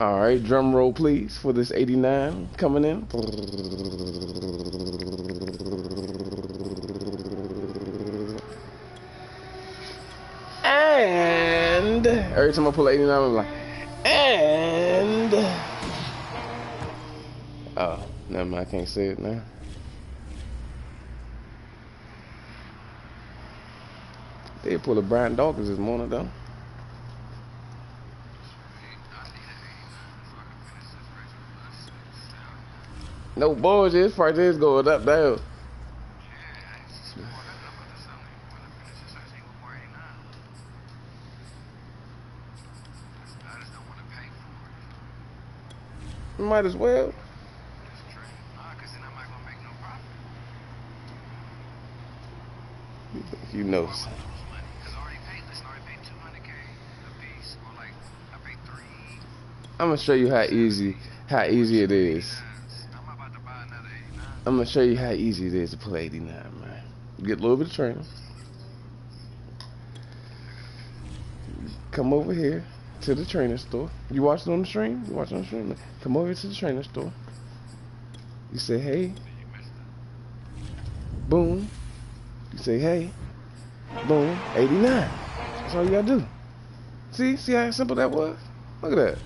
All right, drum roll, please, for this 89 coming in. And every time I pull 89, I'm like, and oh, never mind, I can't say it now. They pulled a Brian Dawkins this morning though. No bullshit, his price is going up though. Might as well. You know. I'm gonna show you how easy it is. I'm gonna show you how easy it is to play 89, man. You get a little bit of training. Come over here to the training store. You watch it on the stream? You watch it on the stream? Come over to the training store. You say, hey. Boom. You say, hey. Boom. 89. That's all you gotta do. See how simple that was? Look at that.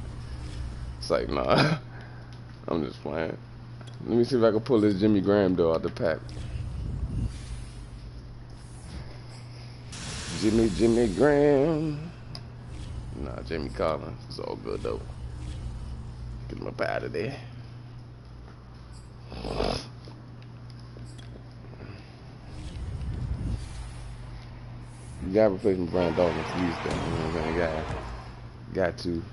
It's like, nah. I'm just playing. Let me see if I can pull this Jimmy Graham though out the pack. Jimmy Graham. Nah, Jamie Collins. It's all good though. Get him up out of there. You gotta replace my Brian Dawkins, please. Though. You know what I'm saying? Got to.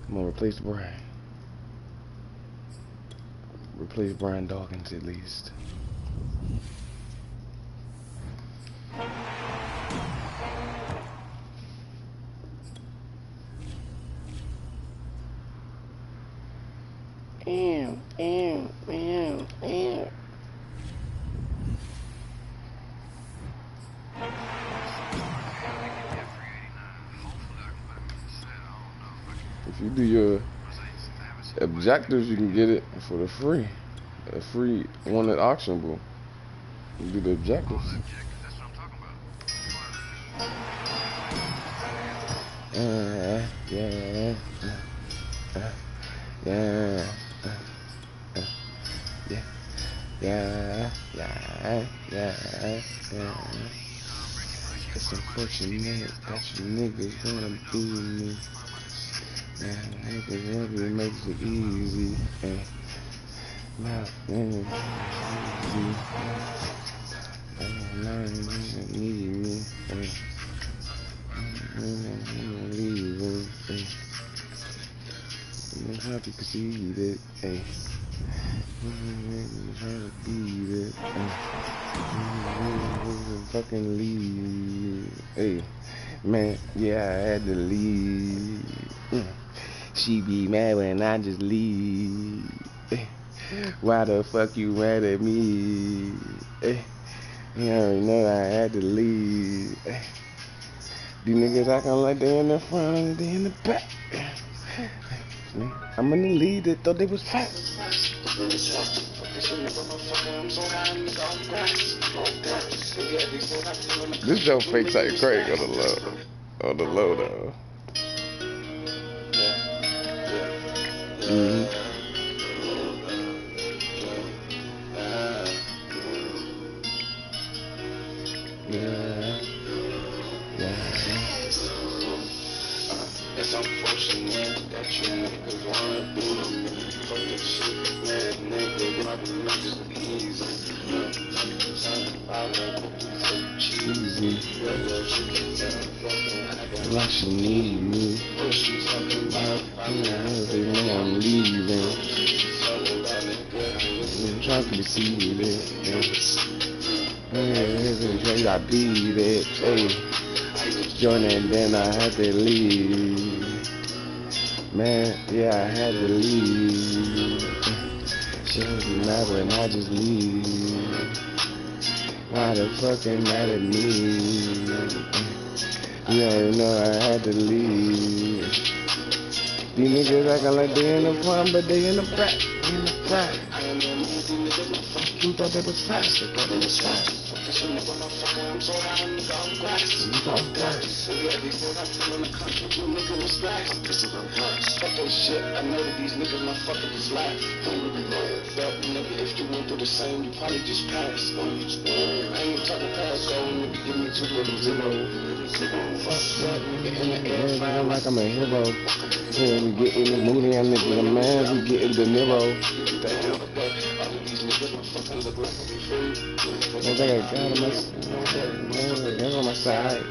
Come on, replace Brian. Replace Brian Dawkins at least. Ew. If you do your objectives, you can get it for the free. A free one at auctionable. You do the objectives. Yeah. It's unfortunate that you niggas gonna do me. Niggas makes it easy. Not easy. Need me. Leaving. I'm happy to see that. I'm trying to beat it. Fucking leave. Hey, man, yeah, I had to leave. She be mad when I just leave. Why the fuck you mad at me? You already know I had to leave. These niggas acting like they in the front and they in the back. I'm in the lead, they thought they was fat. This Joe fake like Craig on the low. On the low though. It's unfortunate that you niggas wanna do me. Fuck this shit, man, nigga, robbing niggas easy. Cheesy. Like she need me. What she talking about? They know I'm leaving. I'm trying to see it. I beat it. Hey. Joining, then I had to leave. Man, yeah, I had to leave. She was mad when I just leave. Why the fuck ain't mad at me? You already know I had to leave. These niggas acting like they in the front, but they in the back. In the back. You thought they was fast. They thought they was fast. You thought fast. Fuck that shit. I know that these niggas my fucking is life. But nigga, if you went through the same, you probably just passed. I ain't talking past, so nigga, give me 2 little zero. Fuck that, nigga, in the air, flying like I'm a hero. Yeah, we get in the mood, and nigga, man, we get in the Nero. All these niggas my fucking look like we free. I got a guy on my side, man, on my side.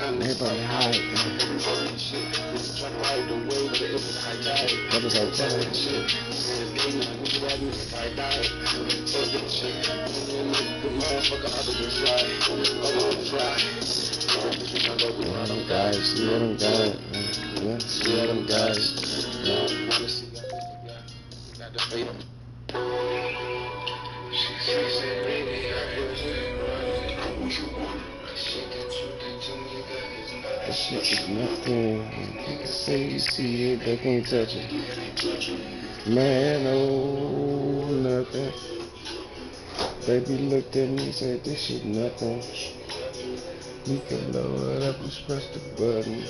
Everybody hide. That was outside. Let them guys, let them guys. Let them guys. That shit is nothing. You can say you see it, they can't touch it. Man, oh, nothing. Baby looked at me and said, this shit nothing. We can blow it up, just press the button.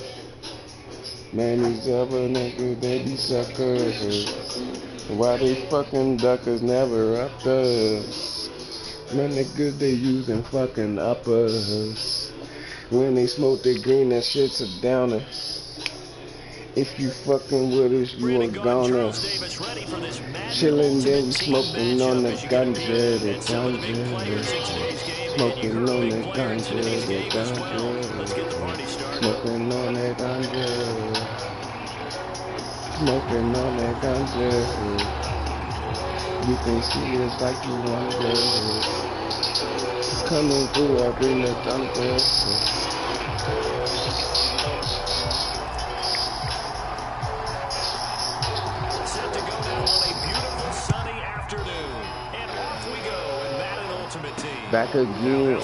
Man, these other niggas, they be suckers. Why they fucking duckers never up us? Man, niggas, they using fucking uppers. When they smoke they green, that shit's a downer. If you fucking with us, you a goner. Chillin', then we smoking on the ganja, the ganja. Smoking on the ganja, the ganja. Smoking on that ganja. Smoking on that ganja. You can see us like you wonder. Coming through up in the thunder. Set to go now on a beautiful sunny afternoon. And off we go in Madden Ultimate Team. Back again.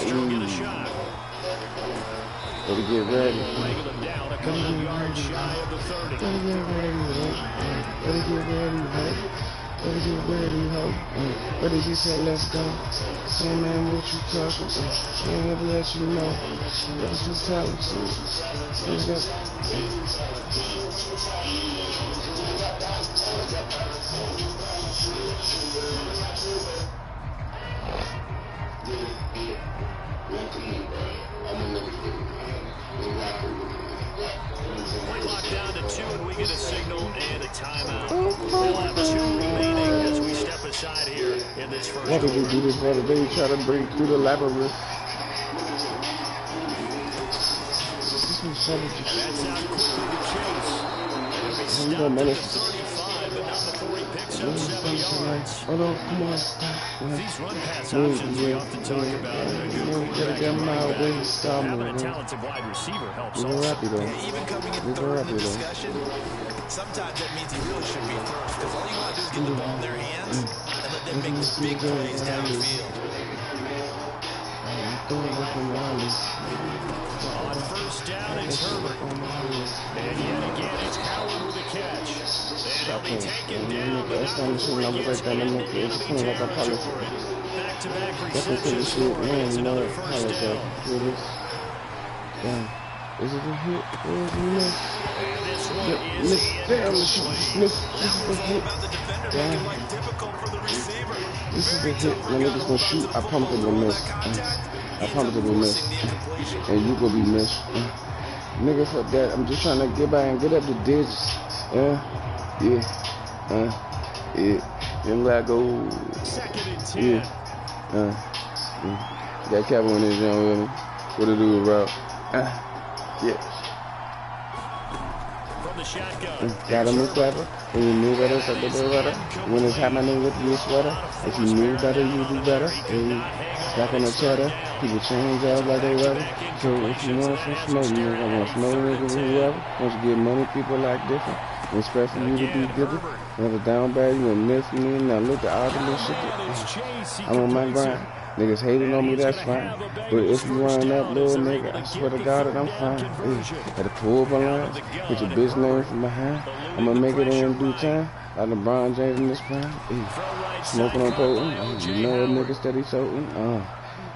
Better get ready. Breaking them down a couple of yards shy of the 30. Better get ready, right? Better get ready, right? Better get ready, ho. Better just say, let's go. Say, man, what you talking about? Can't ever let you know. That's just how it is. Play locked down to 2 and we get a signal and a timeout. We'll have 2 remaining as we step aside here in this first Why did we do this the other day? Try to break through the labyrinth. This was savage. That's out quickly to Chase. I'm gonna manage. 35, but not before he picks up 7 yards. Oh no, come on, stop. These run pass options we often talk about. Gotta get my way, stop. Having a talented wide receiver helps We're also. happy though. Even coming in third in the discussion, sometimes that means he really should be first, because all you want to do is get the ball in their hands and let them make these big plays downfield. On first down, it's Herbert. And yet again, it's Howard with a catch. And he'll be taken down, but not before he gets back into territory. Back-to-back receptions for him. It's another first down. Is it a hit? Or is it a miss? And this one Miss. is Damn, the this is a hit. Damn. This is a hit. My niggas gonna shoot. I promise it will miss. I promise it will miss. And you gonna be missed. Nigga, fuck that. I'm just trying to get by and get up the digits. Yeah. Young I go. second and 10. Yeah. Got Cowboy in his young with me. What to do, bro? Yeah. From the shotgun. Got him a clapper. When you knew better, so they do better. When it's happening with your sweater. If you knew better, you do better. Hey, back on the cheddar. People change out like they weather. So if you want some smoke, you want smoke niggas or whoever. Once you get money, people like different. Expect for you to be different. Never down bad, you a miss me. Now look at all the little shit. I'm on my grind. Niggas hating on me, that's fine. But if you run up, little nigga, I swear to God that I'm fine. At the pull up a line, hit your bitch name from behind. I'ma make it in due time. Like LeBron James in this prime. Smoking on potent. You know a nigga steady soaking.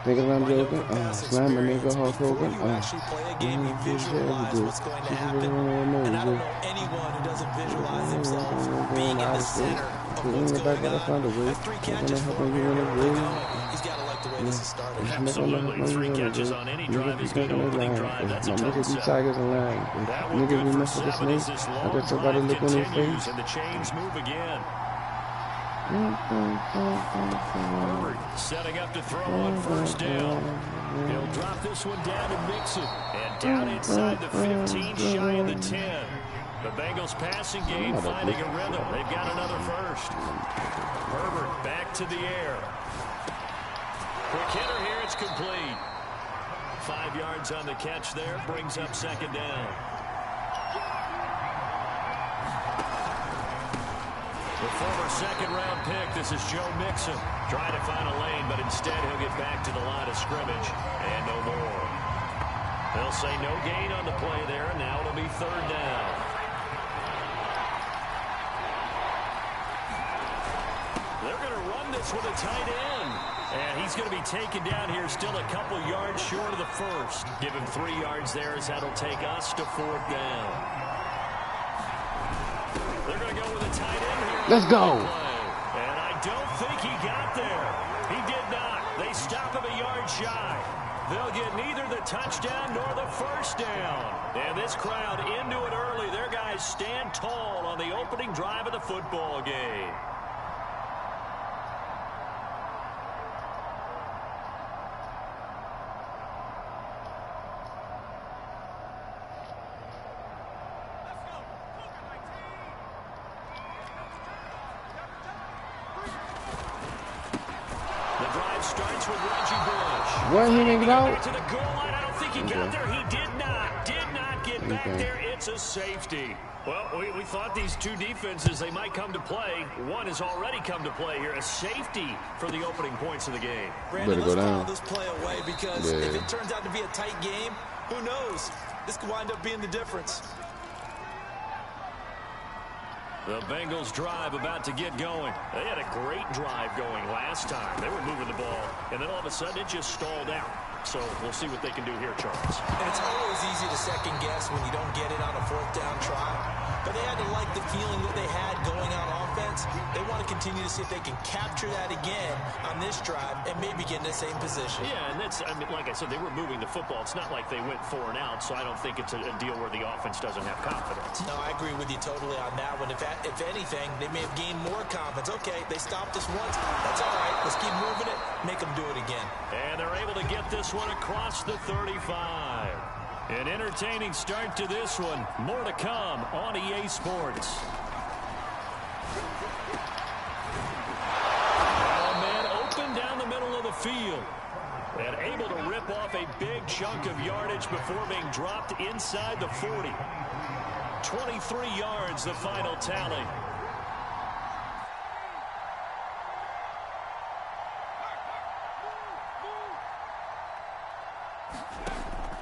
Thinking I'm joking. Slam a nigga Hulk Hogan. Play a game, you visualize what's going to happen. And I don't know anyone who doesn't visualize themselves being in the center of what's going on. That's 3 catches for him here. He's got to like the way this is starting. Absolutely. 3 catches on any drive is good. Opening drive, that's a total set. Tigers in line. That one good for 7 as this long drive continues, and the chains move again. Herbert setting up to throw on first down. He'll drop this one down and mix it. And down inside the 15, shy of the 10. The Bengals passing game finding a rhythm. They've got another first. Herbert back to the air. Quick hitter here, it's complete. 5 yards on the catch there, brings up second down. The former second-round pick, this is Joe Mixon. Trying to find a lane, but instead he'll get back to the line of scrimmage. And no more. They'll say no gain on the play there, and now it'll be third down. They're going to run this with a tight end. And he's going to be taken down here, still a couple yards short of the first. Give him 3 yards there, as that'll take us to fourth down. They're going to go with a tight end here. Let's go. And I don't think he got there. He did not. They stop him a yard shy. They'll get neither the touchdown nor the first down. And this crowd into it early. Their guys stand tall on the opening drive of the football game. What, he didn't get out? To the goal line. I don't think he got there. He did not get back there. It's a safety. Well, we thought these two defenses, they might come to play. One has already come to play here. A safety for the opening points of the game. Brandon, let's file this play away because if it turns out to be a tight game, who knows? This could wind up being the difference. The Bengals drive about to get going. They had a great drive going last time. They were moving the ball, and then all of a sudden it just stalled out. So we'll see what they can do here, Charles. And it's always easy to second guess when you don't get it on a fourth down try. But they had to like the feeling that they had going on offense. They want to continue to see if they can capture that again on this drive and maybe get in the same position. Yeah, and that's, I mean, like I said, they were moving the football. It's not like they went 4 and out, so I don't think it's a deal where the offense doesn't have confidence. No, I agree with you totally on that one. If anything, they may have gained more confidence. Okay, they stopped us once. That's all right. Let's keep moving it. Make them do it again. And they're able to get this one across the 35. An entertaining start to this one. More to come on EA Sports. Oh, man, open down the middle of the field. And able to rip off a big chunk of yardage before being dropped inside the 40. 23 yards, the final tally.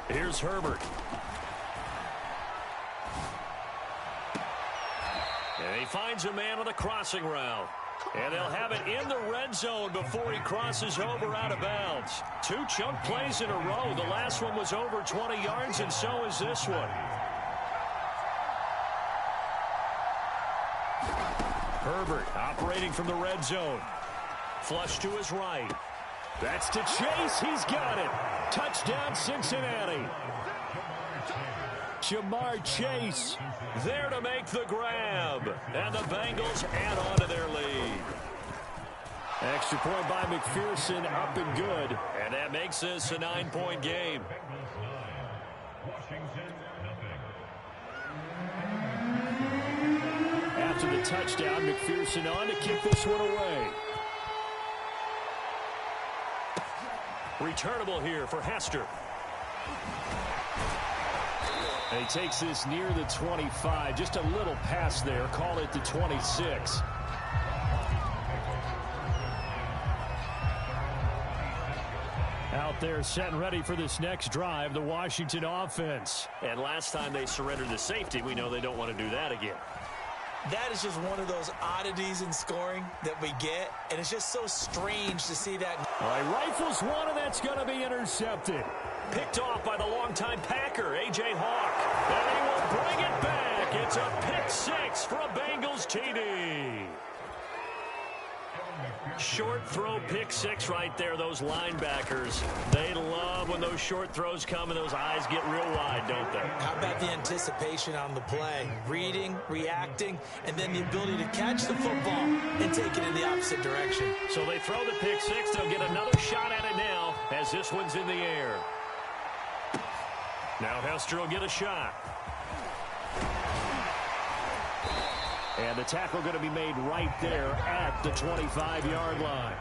Here's Herbert. And he finds a man on the crossing route. And they'll have it in the red zone before he crosses over out of bounds. 2 chunk plays in a row. The last one was over 20 yards, and so is this one. Herbert operating from the red zone. Flush to his right. That's to Chase. He's got it. Touchdown, Cincinnati. Jamar Chase there to make the grab. And the Bengals add on to their lead. Extra point by McPherson, up and good. And that makes this a 9-point game. After the touchdown, McPherson on to kick this one away. Returnable here for Hester. And he takes this near the 25. Just a little pass there. Call it the 26. there set and ready for this next drive, the Washington offense. And last time they surrendered the safety, we know they don't want to do that again. That is just one of those oddities in scoring that we get, and it's just so strange to see that. All right, rifles one, and that's going to be intercepted. Picked off by the longtime Packer, A.J. Hawk. And he will bring it back. It's a pick six for a Bengals TD. Short throw pick six right there. Those linebackers, they love when those short throws come and those eyes get real wide, don't they? How about the anticipation on the play? Reading, reacting, and then the ability to catch the football and take it in the opposite direction. So they throw the pick six. They'll get another shot at it now as this one's in the air. Now Hester will get a shot. And the tackle going to be made right there at the 25-yard line.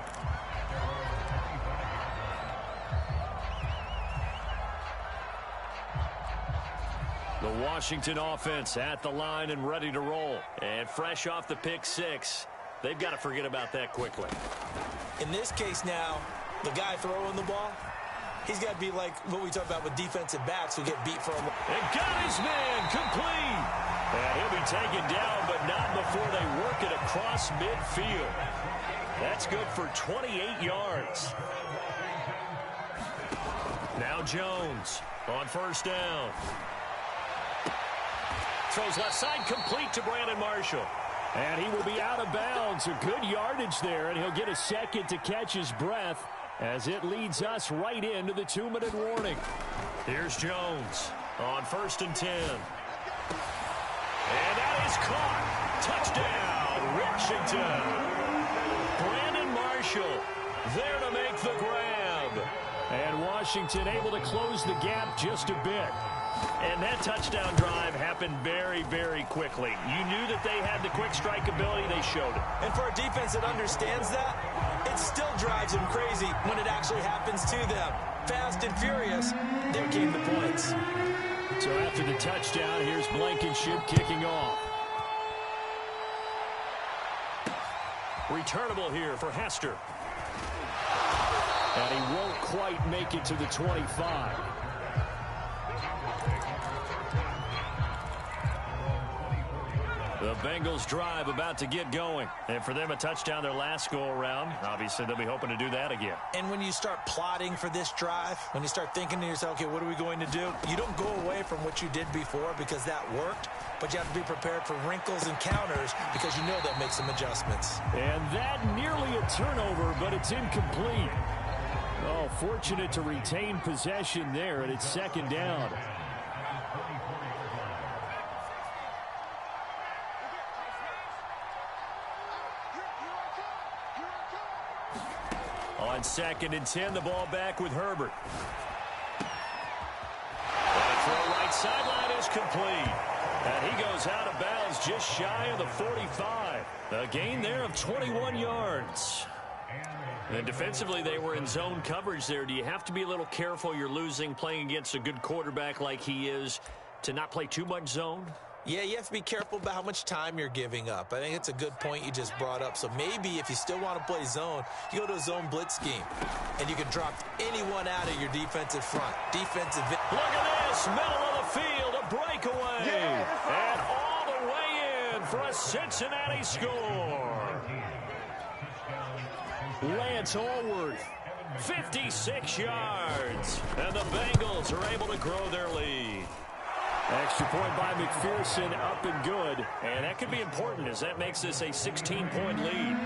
The Washington offense at the line and ready to roll. And fresh off the pick six, they've got to forget about that quickly. In this case now, the guy throwing the ball, he's got to be like what we talk about with defensive backs who get beat for a while. And got his man complete. And he'll be taken down, but not before they work it across midfield. That's good for 28 yards. Now Jones on first down. Throws left side complete to Brandon Marshall. And he will be out of bounds. A good yardage there, and he'll get a second to catch his breath as it leads us right into the 2-minute warning. Here's Jones on first and 10. And that is caught. Touchdown, Washington. Brandon Marshall there to make the grab. And Washington able to close the gap just a bit. And that touchdown drive happened very, very quickly. You knew that they had the quick strike ability. They showed it. And for a defense that understands that, it still drives them crazy when it actually happens to them. Fast and furious, there came the points. So after the touchdown, here's Blankenship kicking off. Returnable here for Hester. And he won't quite make it to the 25. The Bengals drive about to get going. And for them, a touchdown their last go-around. Obviously, they'll be hoping to do that again. And when you start plotting for this drive, when you start thinking to yourself, okay, what are we going to do? You don't go away from what you did before because that worked, but you have to be prepared for wrinkles and counters because you know they'll make some adjustments. And that nearly a turnover, but it's incomplete. Oh, fortunate to retain possession there, and it's second down. On second and 10, the ball back with Herbert. And a throw right sideline is complete. And he goes out of bounds just shy of the 45. A gain there of 21 yards. And defensively, they were in zone coverage there. Do you have to be a little careful? You're losing, playing against a good quarterback like he is, to not play too much zone? Yeah, you have to be careful about how much time you're giving up. I think it's a good point you just brought up. So maybe if you still want to play zone, you go to a zone blitz scheme, and you can drop anyone out of your defensive front. Look at this, middle of the field, a breakaway. Yeah. And all the way in for a Cincinnati score. Lance Allworth, 56 yards. And the Bengals are able to grow their lead. Extra point by McPherson, up and good. And that could be important as that makes this a 16-point lead.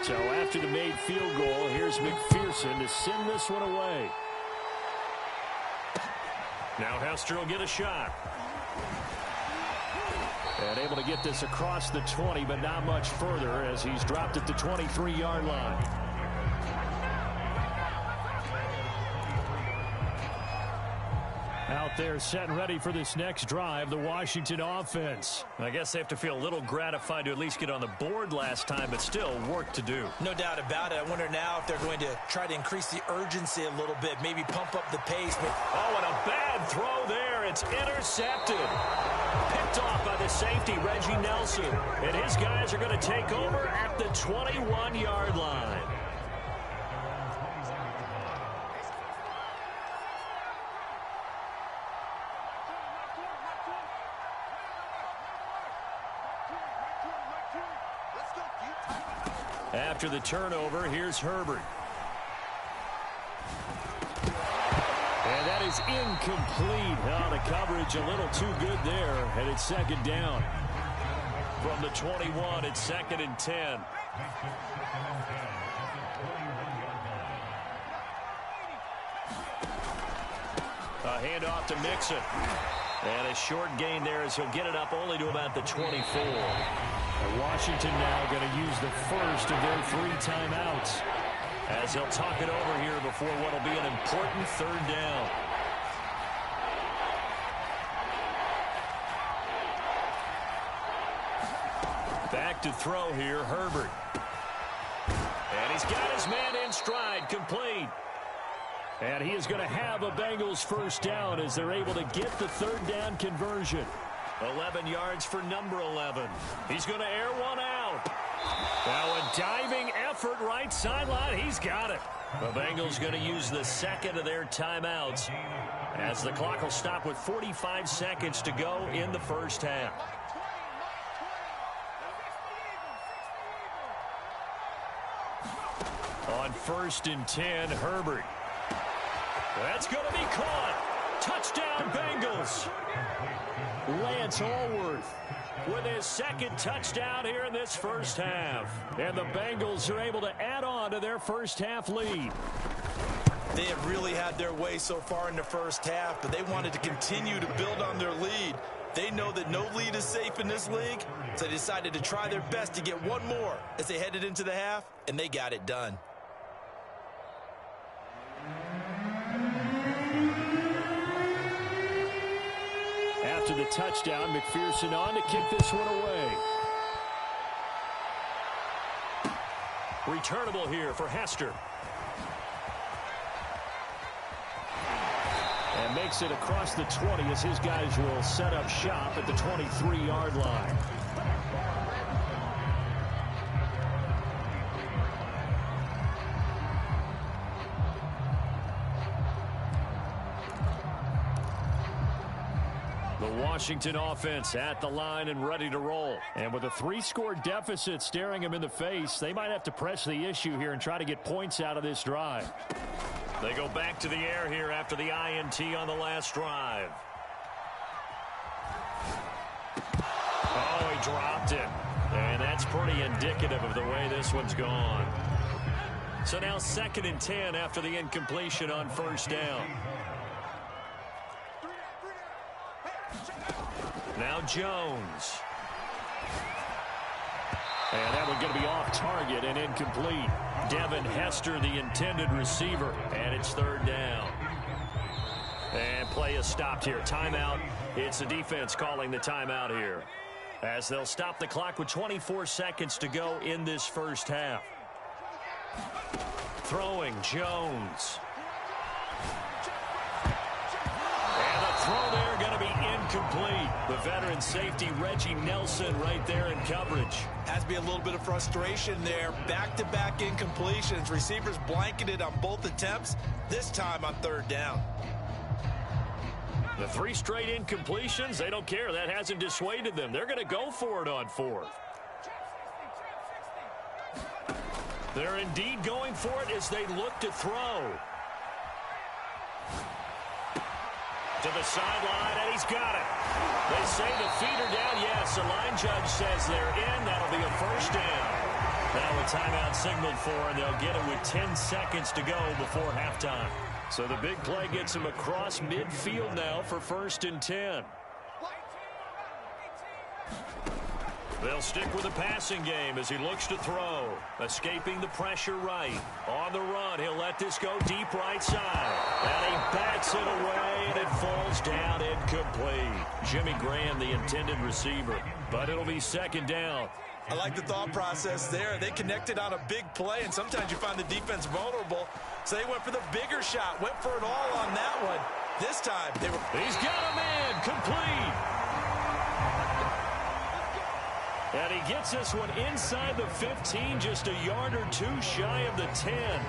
So after the made field goal, here's McPherson to send this one away. Now Hester will get a shot. And able to get this across the 20, but not much further as he's dropped at the 23-yard line. Out there set and ready for this next drive, the Washington offense. I guess they have to feel a little gratified to at least get on the board last time, but still work to do. No doubt about it. I wonder now if they're going to try to increase the urgency a little bit, maybe pump up the pace. Oh, and a bad throw there. It's intercepted. Picked off by the safety, Reggie Nelson. And his guys are going to take over at the 21-yard line. After the turnover, here's Herbert. And that is incomplete. Oh, the coverage a little too good there, and it's second down. From the 21, it's 2nd and 10. A handoff to Mixon. And a short gain there as he'll get it up only to about the 24. And Washington now going to use the first of their 3 timeouts as he'll talk it over here before what will be an important 3rd down. Back to throw here, Herbert. And he's got his man in stride, complete. And he is going to have a Bengals first down as they're able to get the 3rd down conversion. 11 yards for number 11. He's going to air one out. Now a diving effort right sideline. He's got it. The Bengals going to use the 2nd of their timeouts as the clock will stop with 45 seconds to go in the first half. On 1st and 10, Herbert. That's going to be caught. Touchdown, Bengals. Lance Allworth with his 2nd touchdown here in this first half. And the Bengals are able to add on to their first half lead. They have really had their way so far in the first half, but they wanted to continue to build on their lead. They know that no lead is safe in this league, so they decided to try their best to get one more as they headed into the half, and they got it done. After the touchdown, McPherson on to kick this one away. Returnable here for Hester. And makes it across the 20 as his guys will set up shop at the 23-yard line. Washington offense at the line and ready to roll. And with a 3-score deficit staring them in the face, they might have to press the issue here and try to get points out of this drive. They go back to the air here after the INT on the last drive. Oh, he dropped it. And that's pretty indicative of the way this one's gone. So now 2nd and 10 after the incompletion on 1st down. Now Jones. And that one going to be off target and incomplete. Devin Hester, the intended receiver, and it's 3rd down. And play is stopped here. Timeout. It's the defense calling the timeout here, as they'll stop the clock with 24 seconds to go in this first half. Throwing Jones. And the throw there going to be incomplete. The veteran safety Reggie Nelson right there in coverage. Has to be a little bit of frustration there. Back-to-back incompletions. Receivers blanketed on both attempts, this time on 3rd down. The 3 straight incompletions, they don't care. That hasn't dissuaded them. They're going to go for it on 4th. They're indeed going for it as they look to throw. To the sideline, and he's got it. They say the feet are down. Yes, the line judge says they're in. That'll be a first down. Now a timeout signaled for, and they'll get it with 10 seconds to go before halftime. So the big play gets him across midfield now for 1st and 10. They'll stick with the passing game as he looks to throw. Escaping the pressure right. On the run, he'll let this go deep right side. And he bats it away, and it falls down incomplete. Jimmy Graham, the intended receiver. But it'll be 2nd down. I like the thought process there. They connected on a big play, and sometimes you find the defense vulnerable. So they went for the bigger shot, went for it all on that one. This time, they were... He's got a man, complete. And he gets this one inside the 15, just a yard or 2 shy of the 10.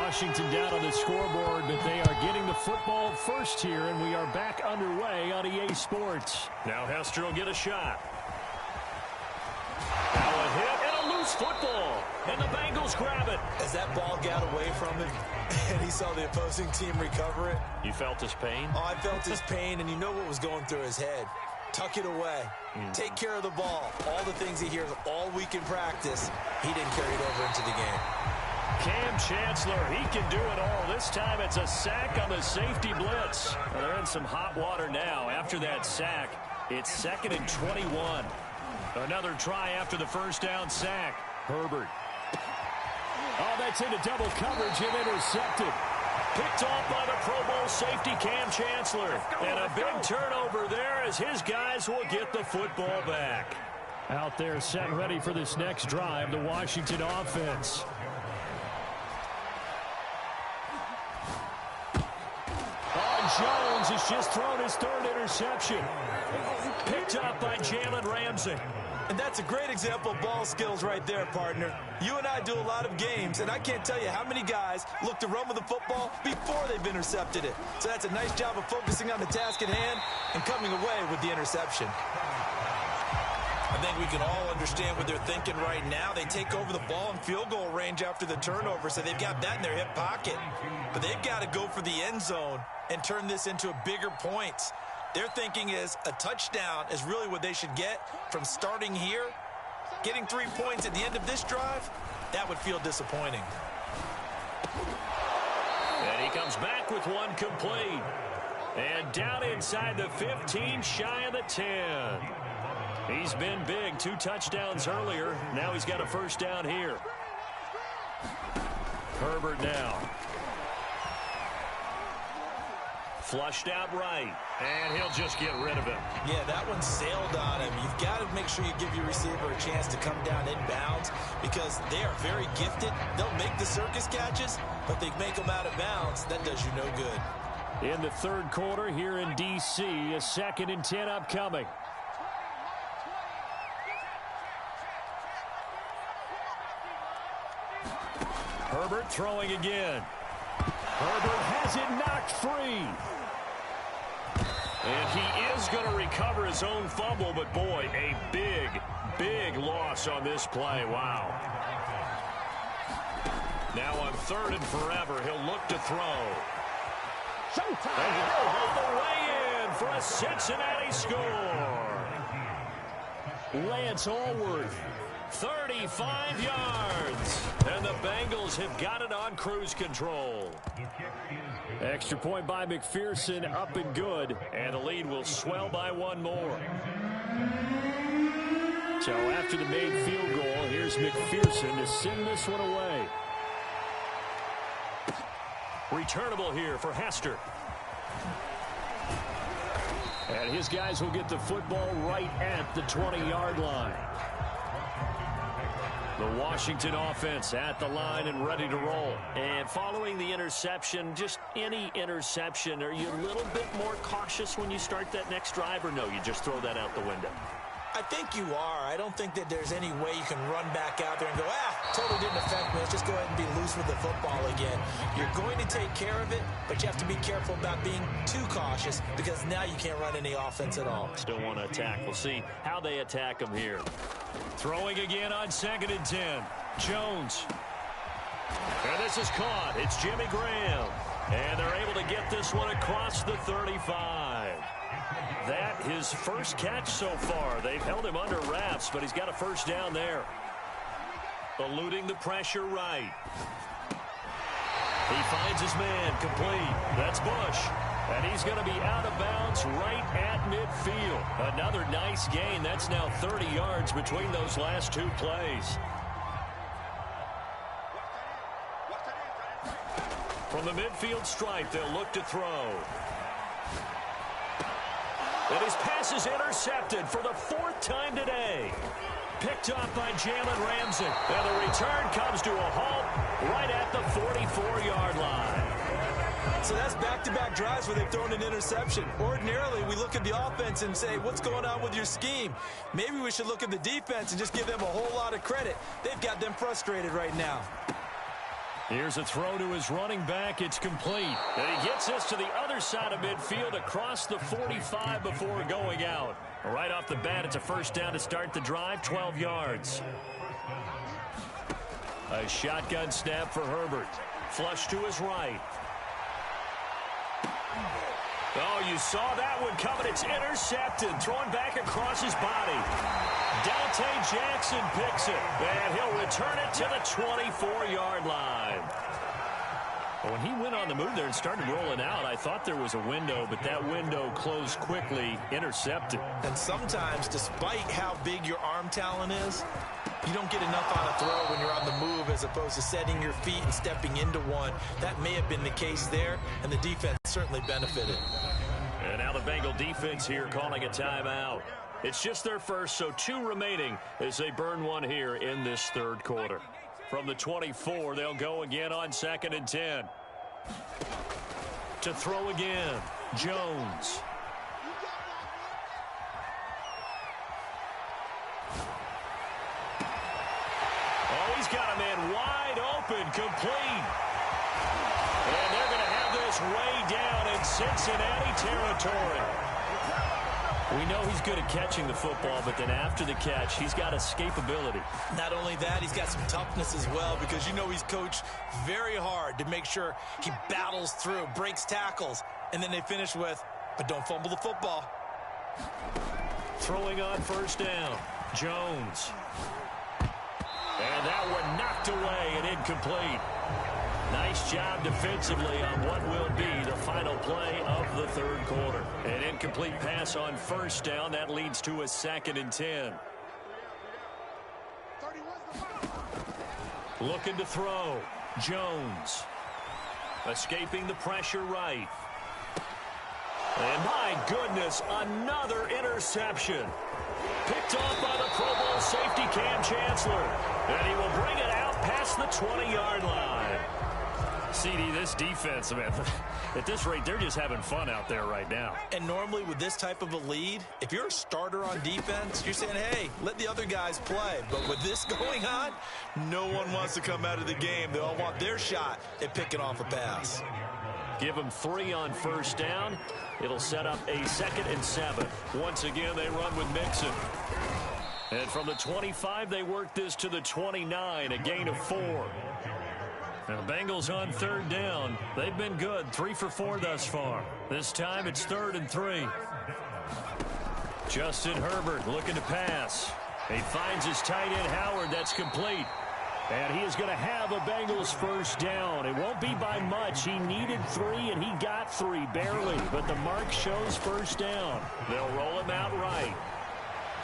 Washington down on the scoreboard, but they are getting the football first here, and we are back underway on EA Sports. Now Hester will get a shot. Now a hit and a loose football, and the Bengals grab it. As that ball got away from him, and he saw the opposing team recover it. You felt his pain? Oh, I felt his pain, and you know what was going through his head. Tuck it away. Take care of the ball. All the things he hears all week in practice, he didn't carry it over into the game. Cam Chancellor, he can do it all. This time it's a sack on the safety blitz. Well, they're in some hot water now. After that sack, it's 2nd and 21. Another try after the first down sack. Herbert. Oh, that's into double coverage and intercepted. Picked off by the Pro Bowl safety Cam Chancellor. And a big turnover there as his guys will get the football back. Out there set and ready for this next drive, the Washington offense. Jones has just thrown his 3rd interception. Picked up by Jalen Ramsey. And that's a great example of ball skills right there, partner. You and I do a lot of games, and I can't tell you how many guys look to run with the football before they've intercepted it. So that's a nice job of focusing on the task at hand and coming away with the interception. I think we can all understand what they're thinking right now. They take over the ball in field goal range after the turnover, so they've got that in their hip pocket. But they've got to go for the end zone and turn this into bigger points. Their thinking is a touchdown is really what they should get from starting here. Getting 3 points at the end of this drive, that would feel disappointing. And he comes back with one complete. And down inside the 15, shy of the 10. He's been big, 2 touchdowns earlier. Now he's got a first down here. Herbert now. Flushed out right, and he'll just get rid of it. Yeah, that one sailed on him. You've got to make sure you give your receiver a chance to come down inbounds because they are very gifted. They'll make the circus catches, but they make them out of bounds. That does you no good. In the 3rd quarter here in D.C., a 2nd and 10 upcoming. Herbert throwing again. Herbert has it knocked free. And he is going to recover his own fumble, but boy, a big, big loss on this play. Wow. Now on 3rd and forever, he'll look to throw. And all the way in for a Cincinnati score. Lance Allworth, 35 yards. And the Bengals have got it on cruise control. Extra point by McPherson, up and good. And the lead will swell by 1 more. So after the made field goal, here's McPherson to send this one away. Returnable here for Hester. And his guys will get the football right at the 20-yard line. The Washington offense at the line and ready to roll. And following the interception, just any interception, are you a little bit more cautious when you start that next drive, or no, you just throw that out the window? I think you are. I don't think that there's any way you can run back out there and go, totally didn't affect me. Let's just go ahead and be loose with the football again. You're going to take care of it, but you have to be careful about being too cautious because now you can't run any offense at all. Still want to attack. We'll see how they attack them here. Throwing again on 2nd and 10. Jones. And this is caught. It's Jimmy Graham. And they're able to get this one across the 35. That his first catch so far. They've held him under wraps, but he's got a first down there. Eluding the pressure right. He finds his man complete. That's Bush. And he's going to be out of bounds right at midfield. Another nice gain. That's now 30 yards between those last 2 plays. From the midfield stripe, they'll look to throw. And his pass is intercepted for the 4th time today. Picked up by Jalen Ramsey. And the return comes to a halt right at the 44-yard line. So that's back-to-back drives where they've thrown an interception. Ordinarily, we look at the offense and say, what's going on with your scheme? Maybe we should look at the defense and just give them a whole lot of credit. They've got them frustrated right now. Here's a throw to his running back. It's complete. And he gets this to the other side of midfield across the 45 before going out. Right off the bat, it's a first down to start the drive, 12 yards. A shotgun snap for Herbert. Flush to his right. Oh, you saw that one coming. It's intercepted. Thrown back across his body. Dante Jackson picks it. And he'll return it to the 24-yard line. When he went on the move there and started rolling out, I thought there was a window, but that window closed quickly, intercepted. And sometimes, despite how big your arm talent is, you don't get enough on a throw when you're on the move as opposed to setting your feet and stepping into one. That may have been the case there, and the defense certainly benefited. And now the Bengal defense here calling a timeout. It's just their first, so 2 remaining as they burn one here in this third quarter. From the 24, they'll go again on 2nd and 10. To throw again, Jones. Oh, he's got a man wide open, complete. And they're going to have this way down in Cincinnati territory. We know he's good at catching the football, but then after the catch, he's got escapability. Not only that, he's got some toughness as well, because you know he's coached very hard to make sure he battles through, breaks tackles, and then they finish with, but don't fumble the football. Throwing on first down, Jones. And that one knocked away and incomplete. Nice job defensively on what will be the final play of the third quarter. An incomplete pass on first down. That leads to a 2nd and 10. Looking to throw. Jones. Escaping the pressure right. And my goodness, another interception. Picked off by the Pro Bowl safety Cam Chancellor. And he will bring it out past the 20-yard line. CD, this defense, man, at this rate, they're just having fun out there right now. And normally with this type of a lead, if you're a starter on defense, you're saying, hey, let the other guys play. But with this going on, no one wants to come out of the game. They all want their shot at picking off a pass. Give them 3 on first down. It'll set up a 2nd and 7. Once again, they run with Mixon. And from the 25, they work this to the 29, a gain of 4. And the Bengals on 3rd down. They've been good, 3 for 4 thus far. This time it's 3rd and 3. Justin Herbert looking to pass. He finds his tight end Howard. That's complete. And he is going to have a Bengals first down. It won't be by much. He needed 3, and he got 3, barely. But the mark shows first down. They'll roll him out right.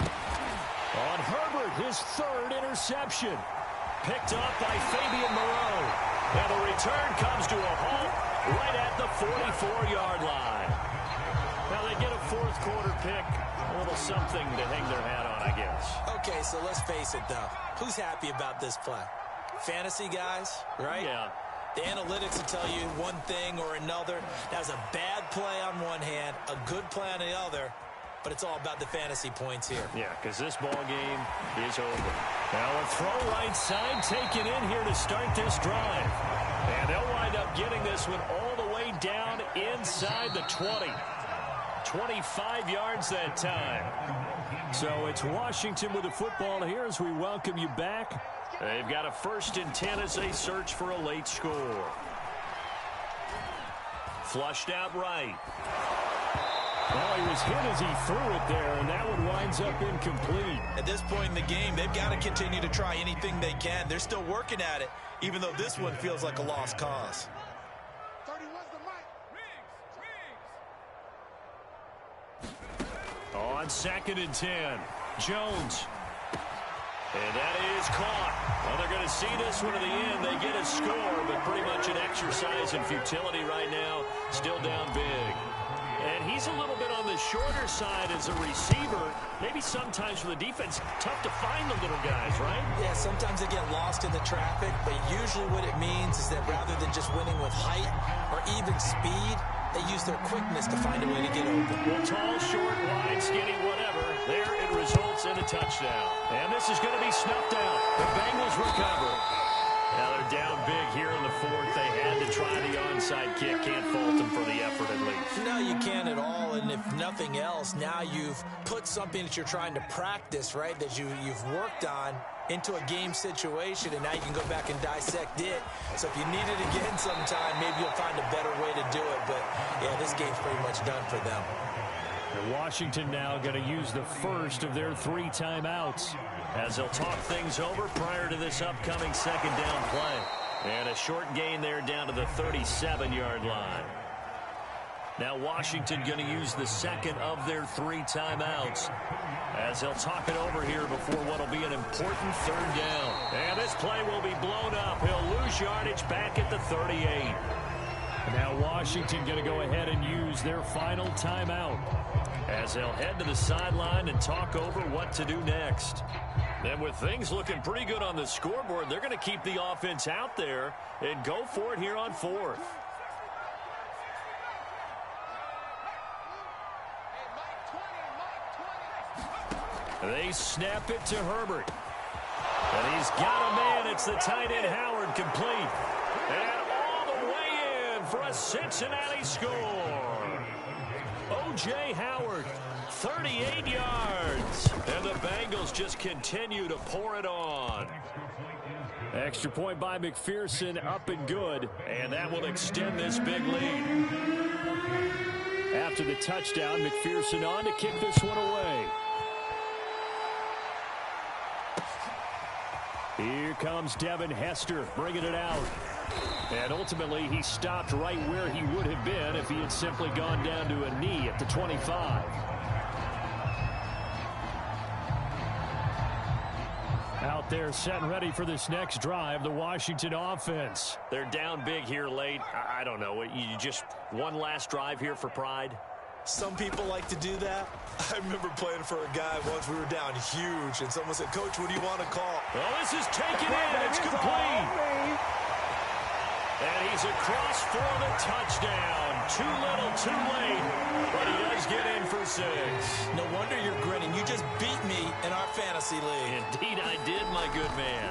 On Herbert, his 3rd interception. Picked up by Fabian Moreau. And the return comes to a halt right at the 44-yard line. Now they get a 4th quarter pick. A little something to hang their hat on, I guess. Okay, so let's face it, though. Who's happy about this play? Fantasy guys, right? Yeah. The analytics will tell you one thing or another. That was a bad play on one hand, a good play on the other. But it's all about the fantasy points here. Yeah, because this ball game is over. Now a throw right side taken in here to start this drive. And they'll wind up getting this one all the way down inside the 20. 25 yards that time. So it's Washington with the football here as we welcome you back. They've got a 1st and 10 as they search for a late score. Flushed out right. Well, he was hit as he threw it there, and that one winds up incomplete. At this point in the game, they've got to continue to try anything they can. They're still working at it, even though this one feels like a lost cause. On 2nd and 10, Jones. And that is caught. Well, they're going to see this one to the end. They get a score, but pretty much an exercise in futility right now. Still down big. And he's a little bit on the shorter side as a receiver. Maybe sometimes for the defense, tough to find the little guys, right? Yeah, sometimes they get lost in the traffic, but usually what it means is that rather than just winning with height or even speed, they use their quickness to find a way to get open. Well, tall, short, wide, skinny, whatever. There it results in a touchdown. And this is going to be snuffed out. The Bengals recover. Now they're down big here in the fourth. They had to try the onside kick. Can't fault them for the effort at least. No, you can't at all. And if nothing else, now you've put something that you're trying to practice, right, that you've worked on into a game situation, and now you can go back and dissect it. So if you need it again sometime, maybe you'll find a better way to do it. But, yeah, this game's pretty much done for them. And Washington now going to use the first of their 3 timeouts as they'll talk things over prior to this upcoming second down play. And a short gain there down to the 37-yard line. Now Washington going to use the second of their 3 timeouts as they'll talk it over here before what will be an important third down. And this play will be blown up. He'll lose yardage back at the 38. Now Washington going to go ahead and use their final timeout as they'll head to the sideline and talk over what to do next. And with things looking pretty good on the scoreboard, they're going to keep the offense out there and go for it here on 4th. They snap it to Herbert. And he's got a man. It's the tight end Howard, complete. And all the way in for a Cincinnati score. O.J. Howard, 38 yards. And the Bengals just continue to pour it on. Extra point by McPherson, up and good. And that will extend this big lead. After the touchdown, McPherson on to kick this one away. Here comes Devin Hester bringing it out. And ultimately, he stopped right where he would have been if he had simply gone down to a knee at the 25. Out there set and ready for this next drive, the Washington offense. They're down big here late. I don't know. You just one last drive here for pride? Some people like to do that. I remember playing for a guy once. We were down huge, and someone said, "Coach, what do you want to call?" Well, this is taken in. It's complete. And he's across for the touchdown. Too little, too late. But he does get in for 6. No wonder you're grinning. You just beat me in our fantasy league. Indeed I did, my good man.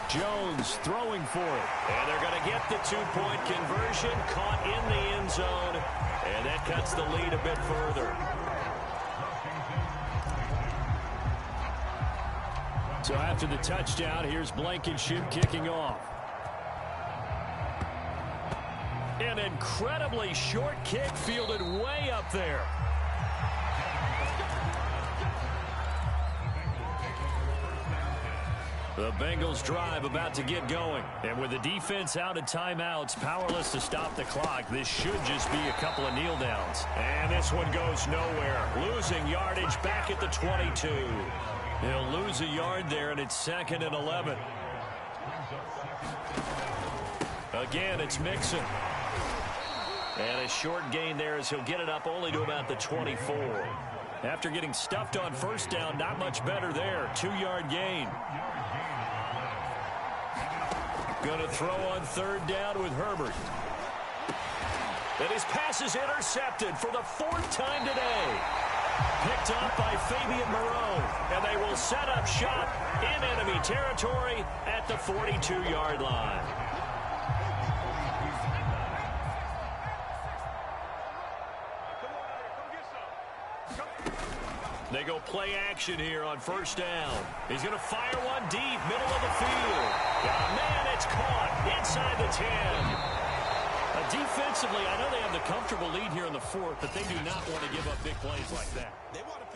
Jones throwing for it. And they're going to get the 2-point conversion. Caught in the end zone. And that cuts the lead a bit further. So after the touchdown, here's Blankenship kicking off. An incredibly short kick fielded way up there. The Bengals drive about to get going. And with the defense out of timeouts, powerless to stop the clock, this should just be a couple of kneel downs. And this one goes nowhere. Losing yardage back at the 22. He'll lose a yard there, and it's 2nd and 11. Again, it's Mixon. And a short gain there as he'll get it up only to about the 24. After getting stuffed on first down, not much better there. 2-yard gain. Going to throw on third down with Herbert. And his pass is intercepted for the 4th time today. Picked up by Fabian Moreau. And they will set up shop in enemy territory at the 42-yard line. They go play action here on first down. He's going to fire one deep, middle of the field. Yeah, man, it's caught inside the 10. Defensively, I know they have the comfortable lead here in the 4th, but they do not want to give up big plays like that. They want to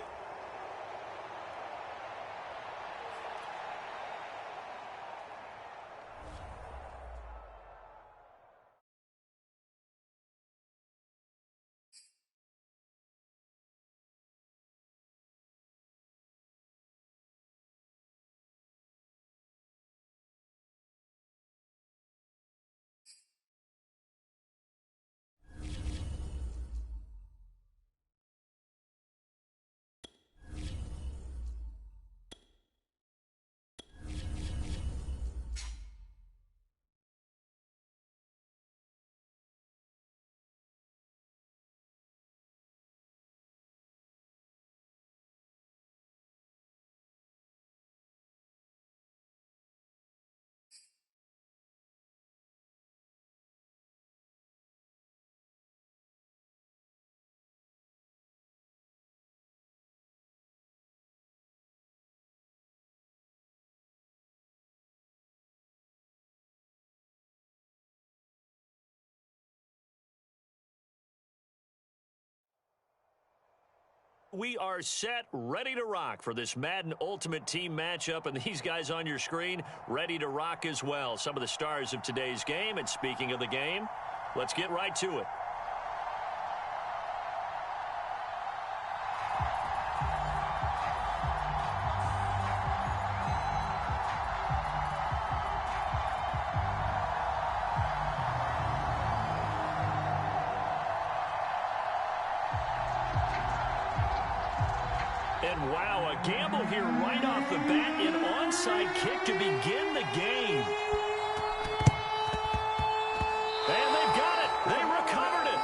we are set, ready to rock for this Madden Ultimate Team matchup, and these guys on your screen ready to rock as well. Some of the stars of today's game, and speaking of the game, let's get right to it. And wow, a gamble here right off the bat, an onside kick to begin the game. And they've got it. They recovered it.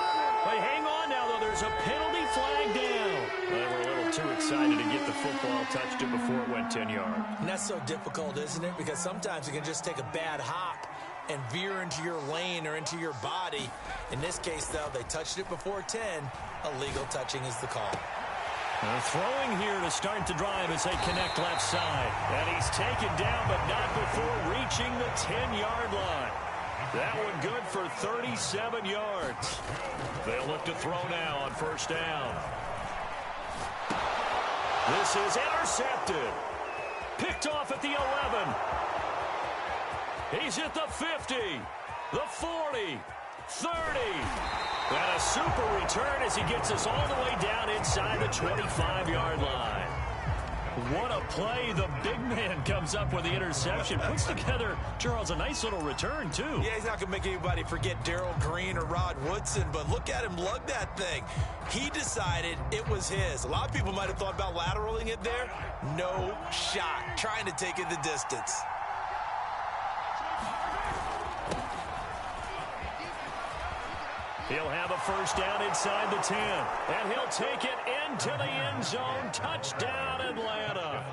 They hang on now, though. There's a penalty flag down. They were a little too excited to get the football, touched it before it went 10 yards. And that's so difficult, isn't it? Because sometimes it can just take a bad hop and veer into your lane or into your body. In this case, though, they touched it before 10. Illegal touching is the call. Throwing here to start the drive as they connect left side. And he's taken down, but not before reaching the 10-yard line. That one good for 37 yards. They'll look to throw now on first down. This is intercepted. Picked off at the 11. He's at the 50, the 40, 30. And a super return as he gets us all the way down inside the 25-yard line. What a play. The big man comes up with the interception. Puts together, Charles, a nice little return, too. Yeah, he's not going to make anybody forget Darrell Green or Rod Woodson, but look at him lug that thing. He decided it was his. A lot of people might have thought about lateraling it there. No shot. Trying to take it the distance. He'll have a first down inside the 10. And he'll take it into the end zone. Touchdown, Atlanta.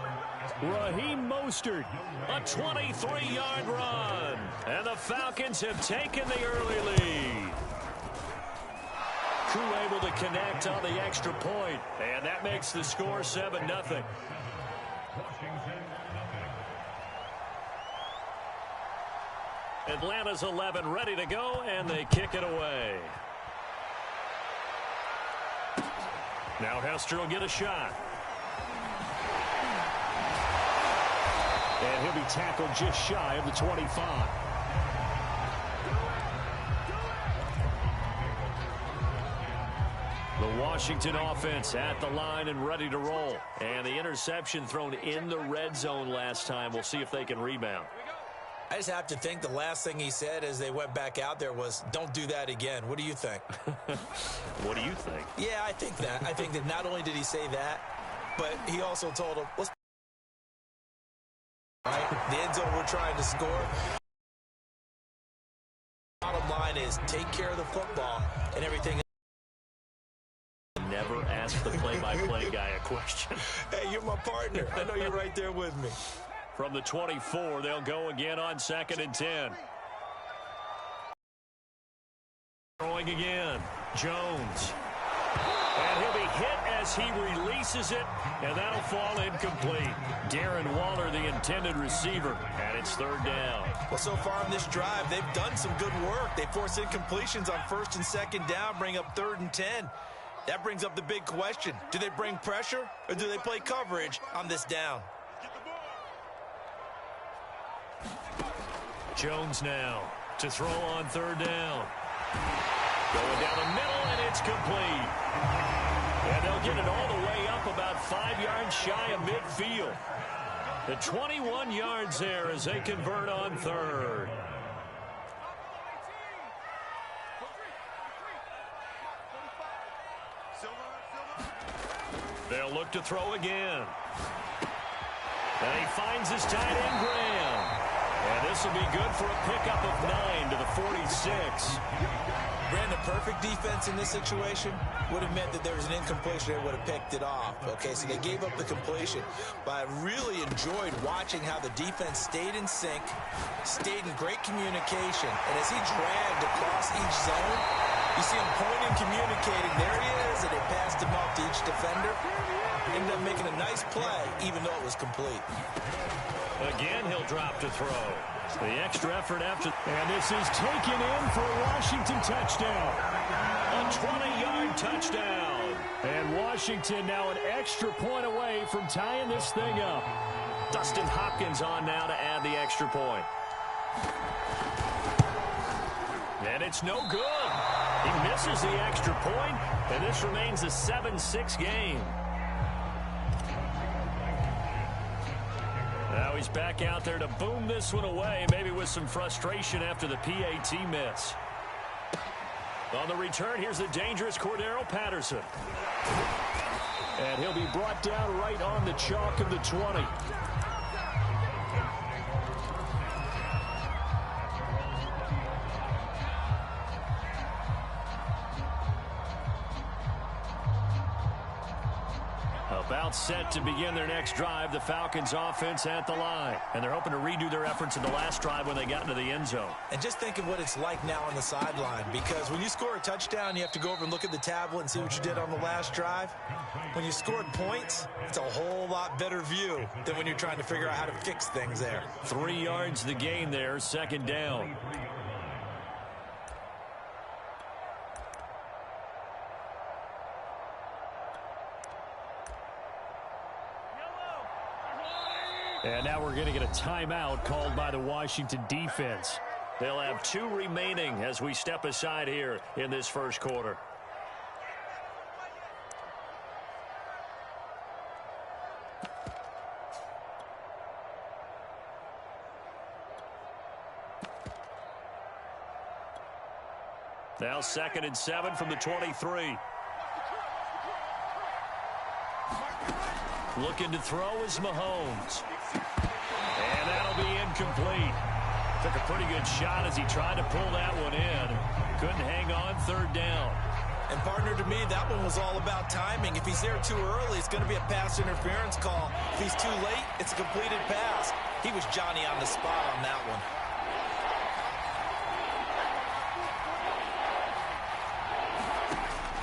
Raheem Mostert, a 23-yard run. And the Falcons have taken the early lead. Crew able to connect on the extra point. And that makes the score 7-0. Atlanta's 11 ready to go, and they kick it away. Now Hester will get a shot. And he'll be tackled just shy of the 25. The Washington offense at the line and ready to roll. And the interception thrown in the red zone last time. We'll see if they can rebound. I just have to think the last thing he said as they went back out there was, don't do that again. What do you think? What do you think? Yeah, I think that. I think that not only did he say that, but he also told him, let's right? The end zone we're trying to score. Bottom line is take care of the football and everything. Never ask the play-by-play guy a question. Hey, you're my partner. I know you're right there with me. From the 24, they'll go again on 2nd and 10. Throwing again, Jones. And he'll be hit as he releases it, and that'll fall incomplete. Darren Waller, the intended receiver, and it's 3rd down. Well, so far on this drive, they've done some good work. They force incompletions on 1st and 2nd down, bring up 3rd and 10. That brings up the big question. Do they bring pressure, or do they play coverage on this down? Jones now to throw on 3rd down. Going down the middle, and it's complete. And they'll get it all the way up about 5 yards shy of midfield. The 21 yards there as they convert on 3rd. They'll look to throw again. And he finds his tight end, Graham. And this will be good for a pickup of 9 to the 46. Ran the perfect defense in this situation. Would have meant that there was an incompletion. They would have picked it off. Okay, so they gave up the completion. But I really enjoyed watching how the defense stayed in sync, stayed in great communication. And as he dragged across each zone, you see him pointing, communicating. There he is, and they passed him off to each defender. Ended up making a nice play, even though it was complete. Again, he'll drop to throw. The extra effort after. And this is taken in for a Washington touchdown. A 20-yard touchdown. And Washington now an extra point away from tying this thing up. Dustin Hopkins on now to add the extra point. And it's no good. He misses the extra point, and this remains a 7-6 game. Now he's back out there to boom this one away, maybe with some frustration after the PAT miss. On the return, here's the dangerous Cordero Patterson. And he'll be brought down right on the chalk of the 20. About set to begin their next drive, the Falcons offense at the line. And they're hoping to redo their efforts in the last drive when they got into the end zone. And just think of what it's like now on the sideline, because when you score a touchdown, you have to go over and look at the tablet and see what you did on the last drive. When you scored points, it's a whole lot better view than when you're trying to figure out how to fix things there. 3 yards the gain there, second down. And now we're going to get a timeout called by the Washington defense. They'll have 2 remaining as we step aside here in this first quarter. Now 2nd and 7 from the 23. Looking to throw is Mahomes. And that'll be incomplete. Took a pretty good shot as he tried to pull that one in. Couldn't hang on, 3rd down. And partner, to me, that one was all about timing. If he's there too early, it's going to be a pass interference call. If he's too late, it's a completed pass. He was Johnny on the spot on that one.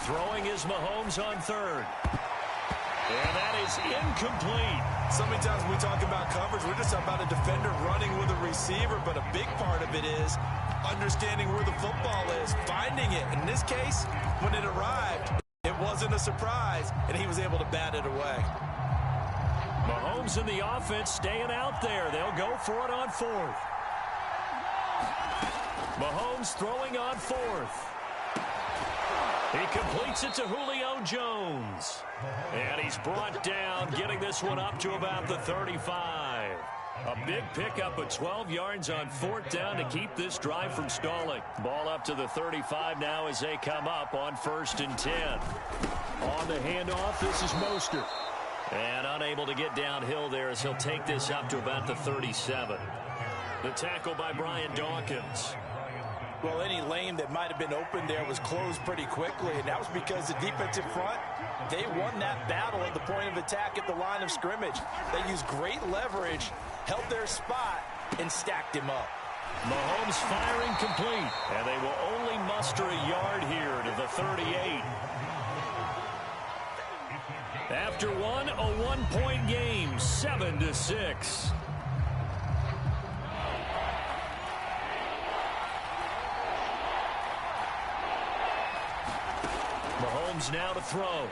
Throwing is Mahomes on 3rd. And that is incomplete. So many times when we talk about coverage, we're just about a defender running with a receiver, but a big part of it is understanding where the football is, finding it. In this case, when it arrived, it wasn't a surprise, and he was able to bat it away. Mahomes and the offense staying out there. They'll go for it on 4th. Mahomes throwing on 4th. He completes it to Julio Jones. And he's brought down, getting this one up to about the 35. A big pickup of 12 yards on 4th down to keep this drive from stalling. Ball up to the 35 now as they come up on 1st and 10. On the handoff, this is Mostert. And unable to get downhill there as he'll take this up to about the 37. The tackle by Brian Dawkins. Well, any lane that might have been open there was closed pretty quickly, and that was because the defensive front, they won that battle at the point of attack at the line of scrimmage. They used great leverage, held their spot, and stacked him up. Mahomes firing complete, and they will only muster a yard here to the 38. After one, a one-point game, 7-6. Mahomes now to throw.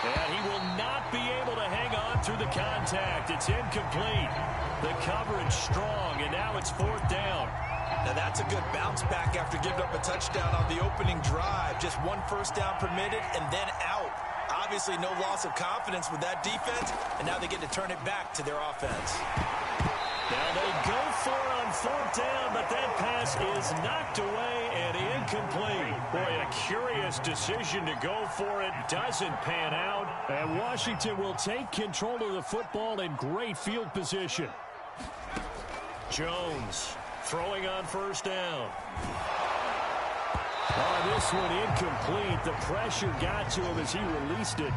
And he will not be able to hang on through the contact. It's incomplete. The coverage strong, and now it's 4th down. Now that's a good bounce back after giving up a touchdown on the opening drive. Just 1 first down permitted and then out. Obviously no loss of confidence with that defense, and now they get to turn it back to their offense. Now they go for it on 4th down, but that pass is knocked away and incomplete. Boy, a curious decision to go for it. Doesn't pan out. And Washington will take control of the football in great field position. Jones throwing on 1st down. Oh, this one incomplete. The pressure got to him as he released it.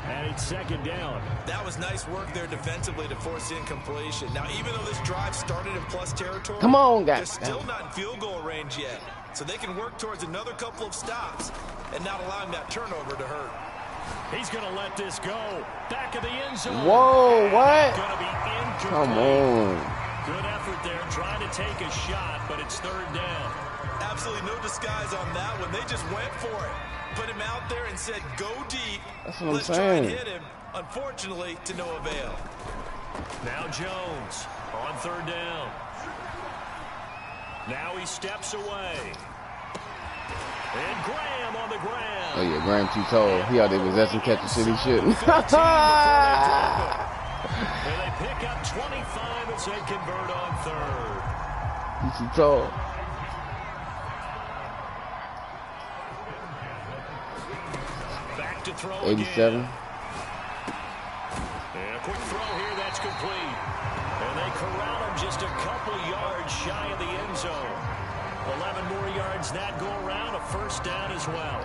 And it's 2nd down. That was nice work there defensively to force incompletion. Now, even though this drive started in plus territory, come on, guys, they're still not in field goal range yet. So they can work towards another couple of stops and not allowing that turnover to hurt. He's going to let this go. Back of the end zone. Whoa, what? Going to be incomplete. Come on. Good effort there trying to take a shot, but it's 3rd down. Absolutely no disguise on that one. They just went for it. Put him out there and said, go deep. That's what Let's I'm try saying. and hit him. Unfortunately, to no avail. Now Jones on third down. Now he steps away. And Graham on the ground. Oh, yeah, Graham too tall. He out there possessing catching shit he shouldn't. And they pick up 25 as they convert on third. He's too tall. Back to throw 87. again. And a quick throw here, that's complete. And they corral him just a couple yards shy of the end zone. 11 more yards that go around, a first down as well.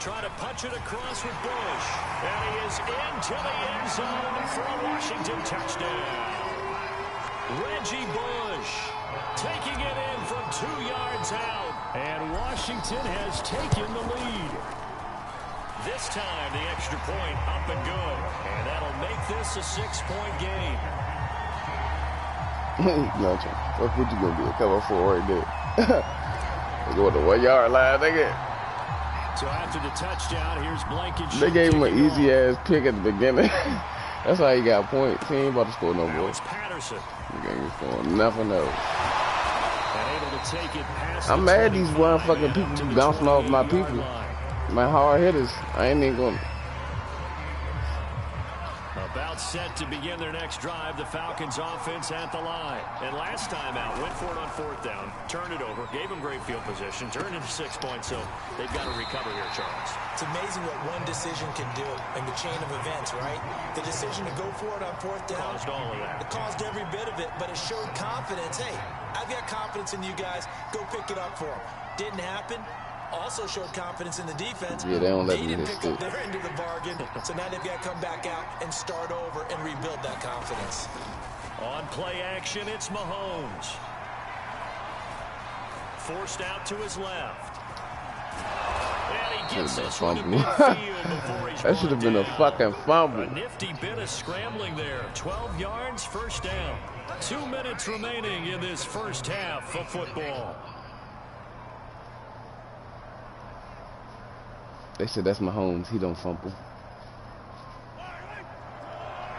Trying to punch it across with Bush. And he is into the end zone for a Washington touchdown. Reggie Bush taking it in from 2 yards out. And Washington has taken the lead. This time the extra point up and good. And that'll make this a 6-point game. No, what you gonna do? Cover 4 right there. They go to the 1 yard line, nigga. So after the touchdown, here's Blankenship. They gave him an easy ass pick at the beginning. That's how he got points. He ain't about to score no more. It's Patterson. He ain't scoring nothing else. And able to take it past I'm mad these motherfucking people be bouncing off my people. My hard hitters. I ain't even gonna. About set to begin their next drive. The Falcons offense at the line. And last time out, went for it on fourth down, turned it over, gave them great field position, turned into 6 points, so they've got to recover here, Charles. It's amazing what one decision can do in the chain of events, right? The decision to go for it on fourth down. Caused all of that. It caused every bit of it, but it showed confidence. Hey, I've got confidence in you guys. Go pick it up for them. Didn't happen. Also showed confidence in the defense. Yeah, they don't let me didn't hit pick up stick. their end of the bargain, so now they've got to come back out and start over and rebuild that confidence. On play action, it's Mahomes. Forced out to his left. And he gets this one to midfield before he's That should have been a fucking fumble. A nifty bit of scrambling there. 12 yards, first down. 2 minutes remaining in this first half of football. They said that's Mahomes. He don't fumble.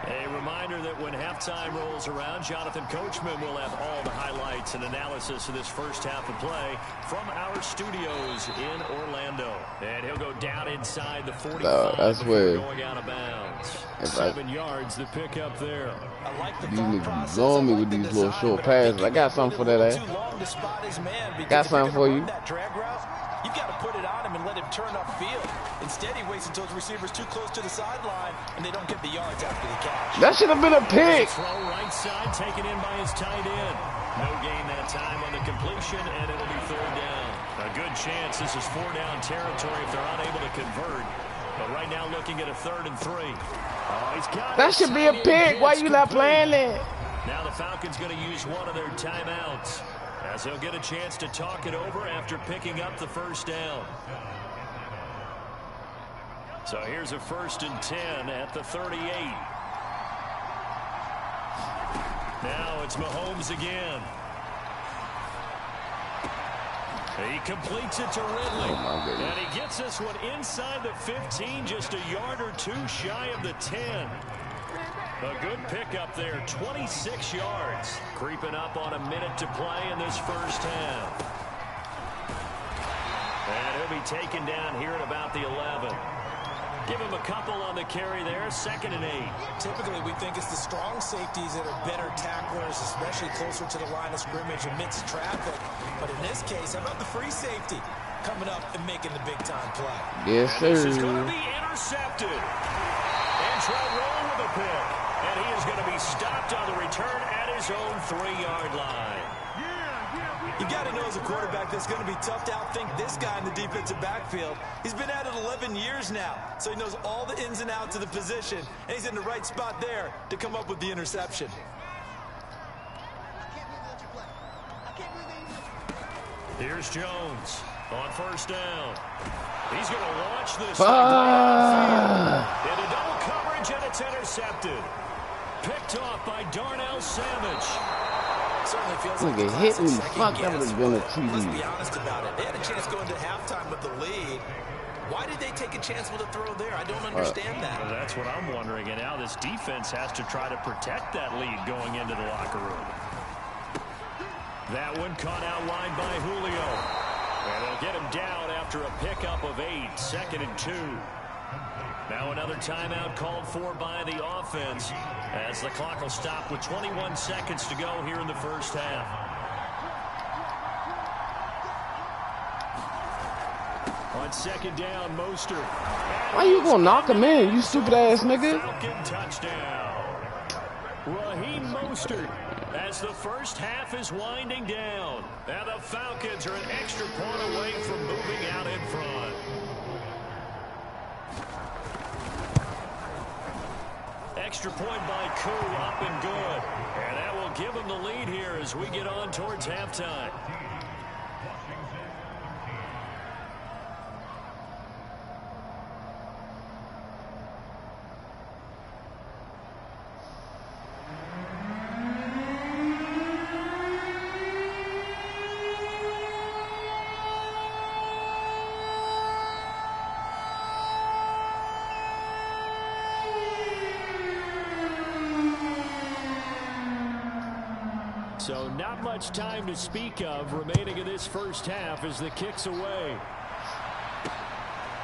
A reminder that when halftime rolls around, Jonathan Coachman will have all the highlights and analysis of this first half of play from our studios in Orlando. And he'll go down inside the 45 that's before where going out of bounds. 7 yards the pick up there. I like the These thought niggas process. blowing me I like with the these design, little short but I think passes. I got something for that ass. too long to spot his man, because Got if you're something for gonna you. run that drag route, you've got to put it on him and let him turn upfield. Instead, he waits until his receiver's too close to the sideline, and they don't get the yards after the catch. That should have been a pick. Throw right side, taken in by his tight end. No gain that time on the completion, and it'll be third down. A good chance this is 4-down territory if they're unable to convert. But right now looking at a 3rd and 3. Oh, he's got That should be a pick. Why you not playing it? Now the Falcons going to use one of their timeouts, as they'll get a chance to talk it over after picking up the first down. So here's a 1st and 10 at the 38. Now it's Mahomes again. He completes it to Ridley. And he gets this one inside the 15, just a yard or two shy of the 10. A good pickup there, 26 yards. Creeping up on a minute to play in this first half. And he'll be taken down here at about the 11. Give him a couple on the carry there, 2nd and 8. Typically, we think it's the strong safeties that are better tacklers, especially closer to the line of scrimmage amidst traffic. But in this case, how about the free safety coming up and making the big-time play? Yes, sir. This is going to be intercepted. Roll with a pick. And he is going to be stopped on the return at his own 3-yard line. You got to know as a quarterback that's going to be tough to outthink this guy in the defensive backfield. He's been at it 11 years now, so he knows all the ins and outs of the position, and he's in the right spot there to come up with the interception. Here's Jones on 1st down. He's going to launch this. Ah. In a double coverage. coverage, and it's intercepted. Picked off by Darnell Savage. Certainly feels like it hit me. Fuck, that would have been a TD. Let's be honest about it. They had a chance going to halftime with the lead. Why did they take a chance with a throw there? I don't understand that. Well, that's what I'm wondering. And now this defense has to try to protect that lead going into the locker room. That one caught out wide by Julio. And they'll get him down after a pickup of 8. 2nd and 2. Now another timeout called for by the offense as the clock will stop with 21 seconds to go here in the first half. On 2nd down, Mostert. Why you gonna knock him in, you stupid ass nigga? Falcon touchdown. Raheem Mostert as the first half is winding down. And the Falcons are an extra point away from moving out in front. Extra point by Koo, up and good. And that will give them the lead here as we get on towards halftime. So not much time to speak of remaining in this first half as the kick's away.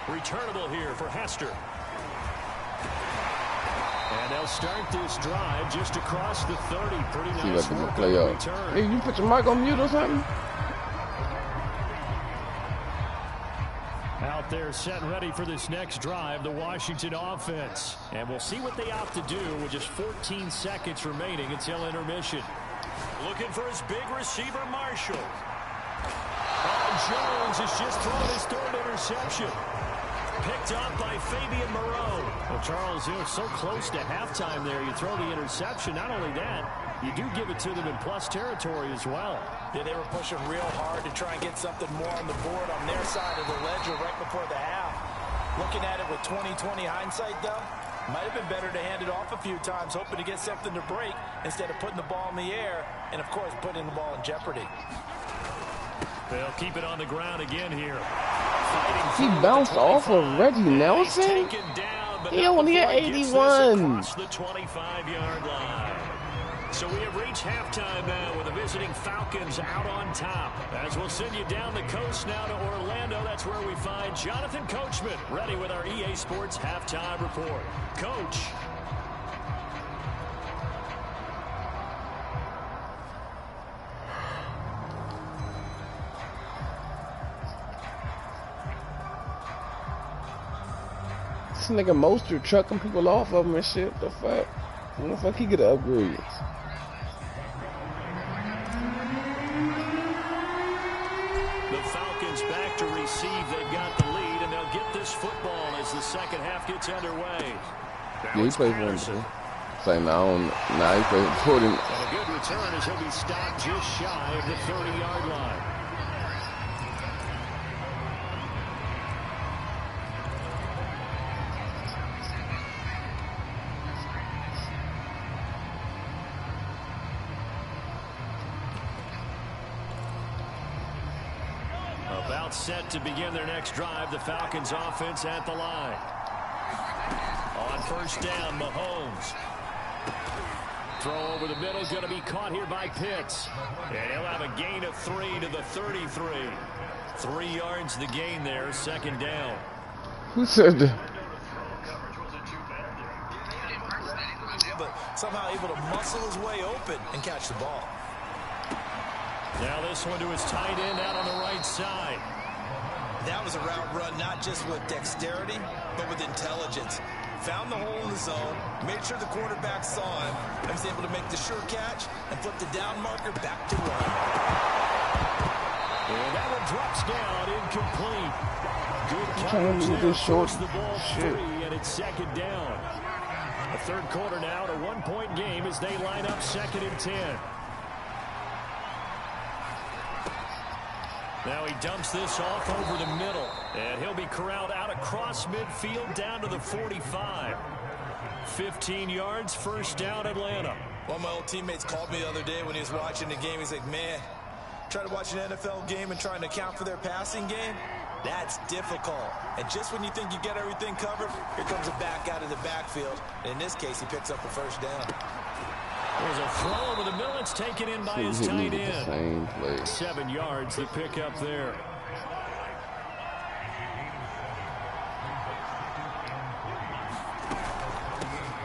Returnable here for Hester. And they'll start this drive just across the 30. Pretty nice work on the return. Hey, you put your mic on mute or something? Out there set and ready for this next drive, the Washington offense. And we'll see what they opt to do with just 14 seconds remaining until intermission. Looking for his big receiver, Marshall. Jones has just thrown his 3rd interception. Picked up by Fabian Moreau. Well, Charles, you're so close to halftime there. You throw the interception. Not only that, you do give it to them in plus territory as well. Yeah, they were pushing real hard to try and get something more on the board on their side of the ledger right before the half. Looking at it with 20/20 hindsight, though, might have been better to hand it off a few times, hoping to get something to break instead of putting the ball in the air and, of course, putting the ball in jeopardy. They'll keep it on the ground again here. He bounced off of Reggie Nelson? He only had 81. The 25-yard line. So we have reached halftime now with the visiting Falcons out on top. As we'll send you down the coast now to Orlando, that's where we find Jonathan Coachman ready with our EA Sports halftime report. Coach. This nigga Mostert trucking people off of him and shit. The fuck? When the fuck he get upgrades? The Falcons back to receive. They've got the lead, and they'll get this football as the second half gets underway. Yeah, he played for him too. Saying he played for him. And a good return as he'll be stopped just shy of the 30-yard line. About set to begin their next drive, the Falcons offense at the line. On first down, Mahomes. Throw over the middle, going to be caught here by Pitts. And he'll have a gain of 3 to the 33. 3 yards the gain there, second down. Who said that? But somehow able to muscle his way open and catch the ball. Now this one to his tight end out on the right side. That was a route run not just with dexterity, but with intelligence. Found the hole in the zone, made sure the quarterback saw him, and was able to make the sure catch and flip the down marker back to run. And that one drops down, incomplete. Good trying to coverage do this short the ball shit. 3, and it's second down. The third quarter now, a 1-point game as they line up 2nd and 10. Now he dumps this off over the middle, and he'll be corralled out across midfield down to the 45. 15 yards, first down, Atlanta. One of my old teammates called me the other day when he was watching the game. He's like, man, trying to watch an NFL game and trying to account for their passing game, that's difficult. And just when you think you get everything covered, here comes a back out of the backfield. And in this case, he picks up a first down. There's a throw over the middle. It's taken in by his tight end. 7 yards, the pick up there.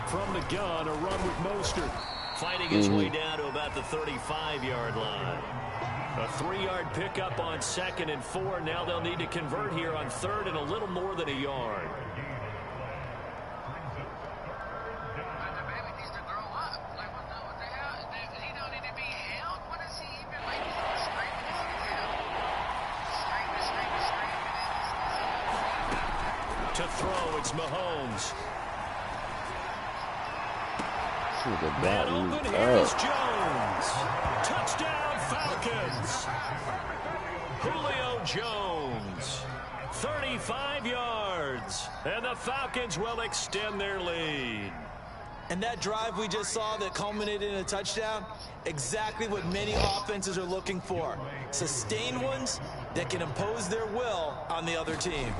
From the gun, a run with Mostert. Fighting his way down to about the 35-yard line. A 3-yard pickup on 2nd and 4. Now they'll need to convert here on 3rd and a little more than a yard. To throw, it's Mahomes. Man open, here is Jones. Touchdown, Falcons. Julio Jones. 35 yards. And the Falcons will extend their lead. And that drive we just saw that culminated in a touchdown, exactly what many offenses are looking for. Sustained ones that can impose their will on the other team.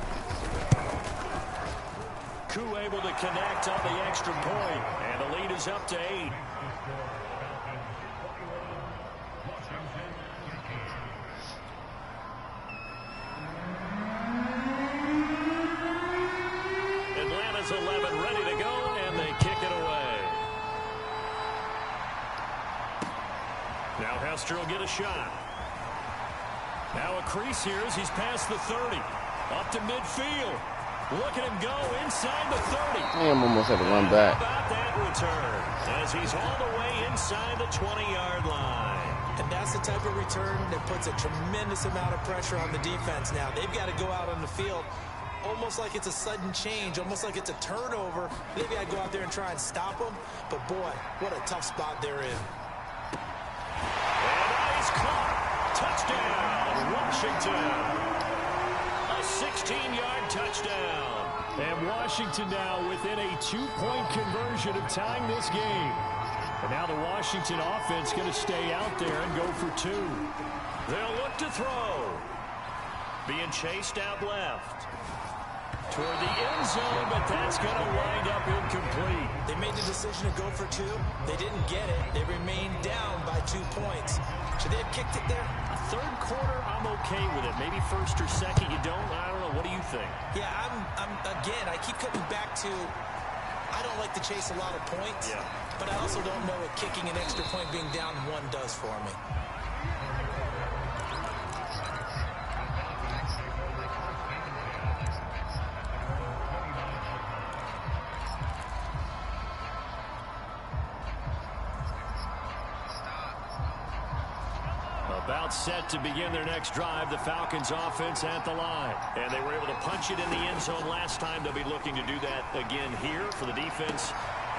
Koo able to connect on the extra point, and the lead is up to 8. Atlanta's 11 ready to go, and they kick it away. Now Hester will get a shot. Now a crease here as he's past the 30. Up to midfield. Look at him go inside the 30. Damn, almost had to run back. How about that return as he's all the way inside the 20-yard line. And that's the type of return that puts a tremendous amount of pressure on the defense now. They've got to go out on the field almost like it's a sudden change, almost like it's a turnover. They've got to go out there and try and stop them. But, boy, what a tough spot they're in. And he's caught. Touchdown, Washington. A 16-yard touchdown. And Washington now within a 2-point conversion of tying this game. And now the Washington offense going to stay out there and go for 2. They'll look to throw. Being chased out left. Toward the end zone, but that's going to wind up incomplete. They made the decision to go for 2. They didn't get it. They remained down by 2 points. Should they have kicked it there? Third quarter, I'm okay with it. Maybe first or second, you don't. I don't know. What do you think? Yeah, again, I keep coming back to, I don't like to chase a lot of points. Yeah. But I also don't know what kicking an extra point being down 1 does for me. About set to begin their next drive, the Falcons offense at the line. And they were able to punch it in the end zone last time. They'll be looking to do that again here for the defense.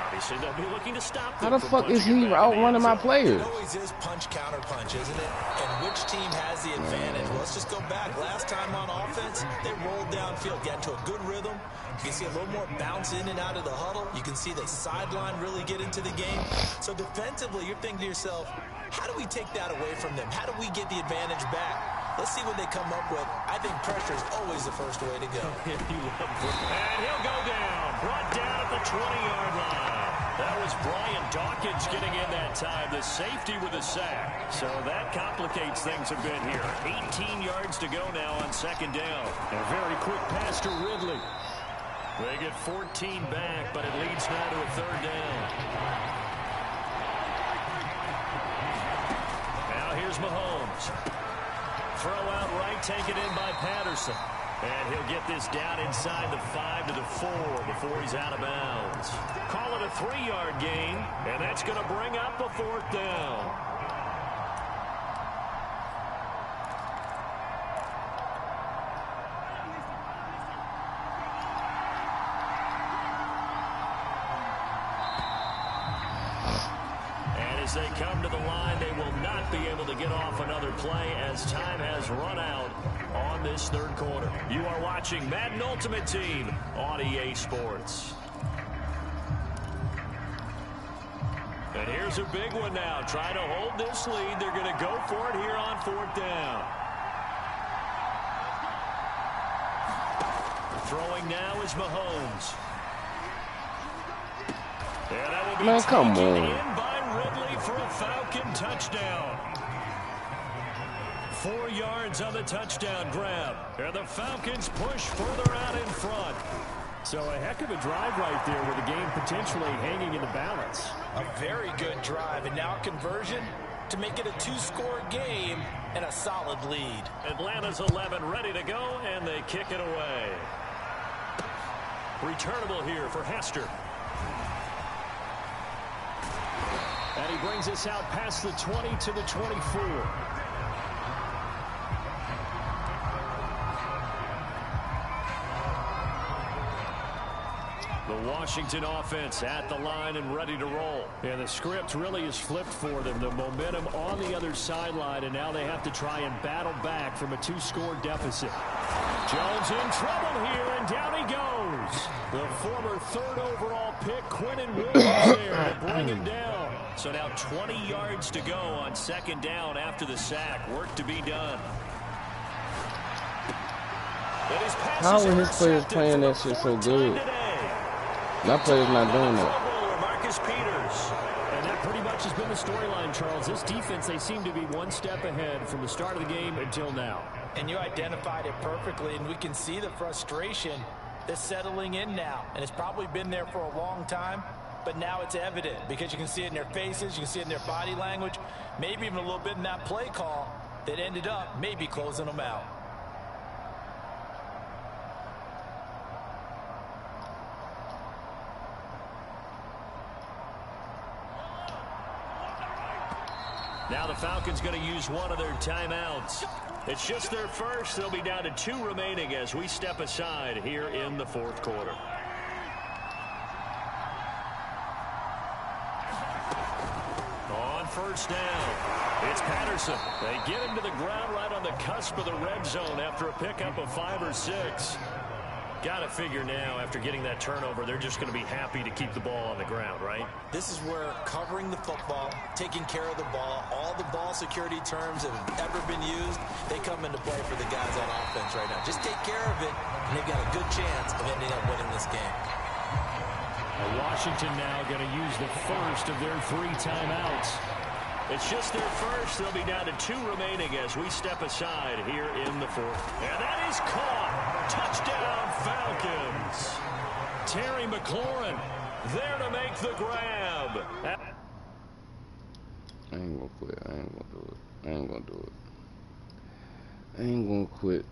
Obviously, they'll be looking to stop them. How the fuck is he outrunning my players? It always is punch, counter punch, isn't it? And which team has the advantage? Well, let's just go back. Last time on offense, they rolled downfield, got into a good rhythm. You can see a little more bounce in and out of the huddle. You can see the sideline really get into the game. So defensively, you're thinking to yourself, how do we take that away from them? How do we get the advantage back? Let's see what they come up with. I think pressure is always the first way to go. And he'll go down. Brought down at the 20-yard line. That was Brian Dawkins getting in that time. The safety with a sack. So that complicates things a bit here. 18 yards to go now on 2nd down. A very quick pass to Ridley. They get 14 back, but it leads now to a 3rd down. Now here's Mahomes. Throw out right, taken in by Patterson. And he'll get this down inside the 5 to the 4 before he's out of bounds. Call it a 3-yard gain, and that's going to bring up a 4th down. As they come to the line, they will not be able to get off another play as time has run out on this 3rd quarter. You are watching Madden Ultimate Team on EA Sports. And here's a big one now. Trying to hold this lead. They're going to go for it here on 4th down. Throwing now is Mahomes. And that will be taken in by Ridley for a Falcon touchdown. 4 yards on the touchdown grab. And the Falcons push further out in front. So a heck of a drive right there with the game potentially hanging in the balance. A very good drive, and now conversion to make it a 2-score game and a solid lead. Atlanta's 11 ready to go, and they kick it away. Returnable here for Hester. And he brings us out past the 20 to the 24. The Washington offense at the line and ready to roll. And the script really is flipped for them. The momentum on the other sideline, and now they have to try and battle back from a 2-score deficit. Jones in trouble here, and down he goes. The former 3rd overall pick, Quentin Williams, there to bring him down. So now 20 yards to go on 2nd down after the sack. Work to be done. How are his players playing that shit so good? My player's not doing that. Marcus Peters. And that pretty much has been the storyline, Charles. This defense, they seem to be one step ahead from the start of the game until now. And you identified it perfectly, and we can see the frustration that's settling in now. And it's probably been there for a long time, but now it's evident because you can see it in their faces, you can see it in their body language, maybe even a little bit in that play call that ended up maybe closing them out. Now the Falcons going to use one of their timeouts. It's just their first. They'll be down to 2 remaining as we step aside here in the 4th quarter. On 1st down, it's Patterson. They get him to the ground right on the cusp of the red zone after a pickup of 5 or 6. Got to figure now, after getting that turnover, they're just going to be happy to keep the ball on the ground, right? This is where covering the football, taking care of the ball, all the ball security terms that have ever been used, they come into play for the guys on offense right now. Just take care of it, and they've got a good chance of ending up winning this game. Washington now going to use the first of their 3 timeouts. It's just their first. They'll be down to 2 remaining as we step aside here in the 4th. And that is caught. Touchdown, Falcons. Terry McLaurin there to make the grab. I ain't gonna quit. I ain't gonna do it. I ain't gonna do it. I ain't gonna quit.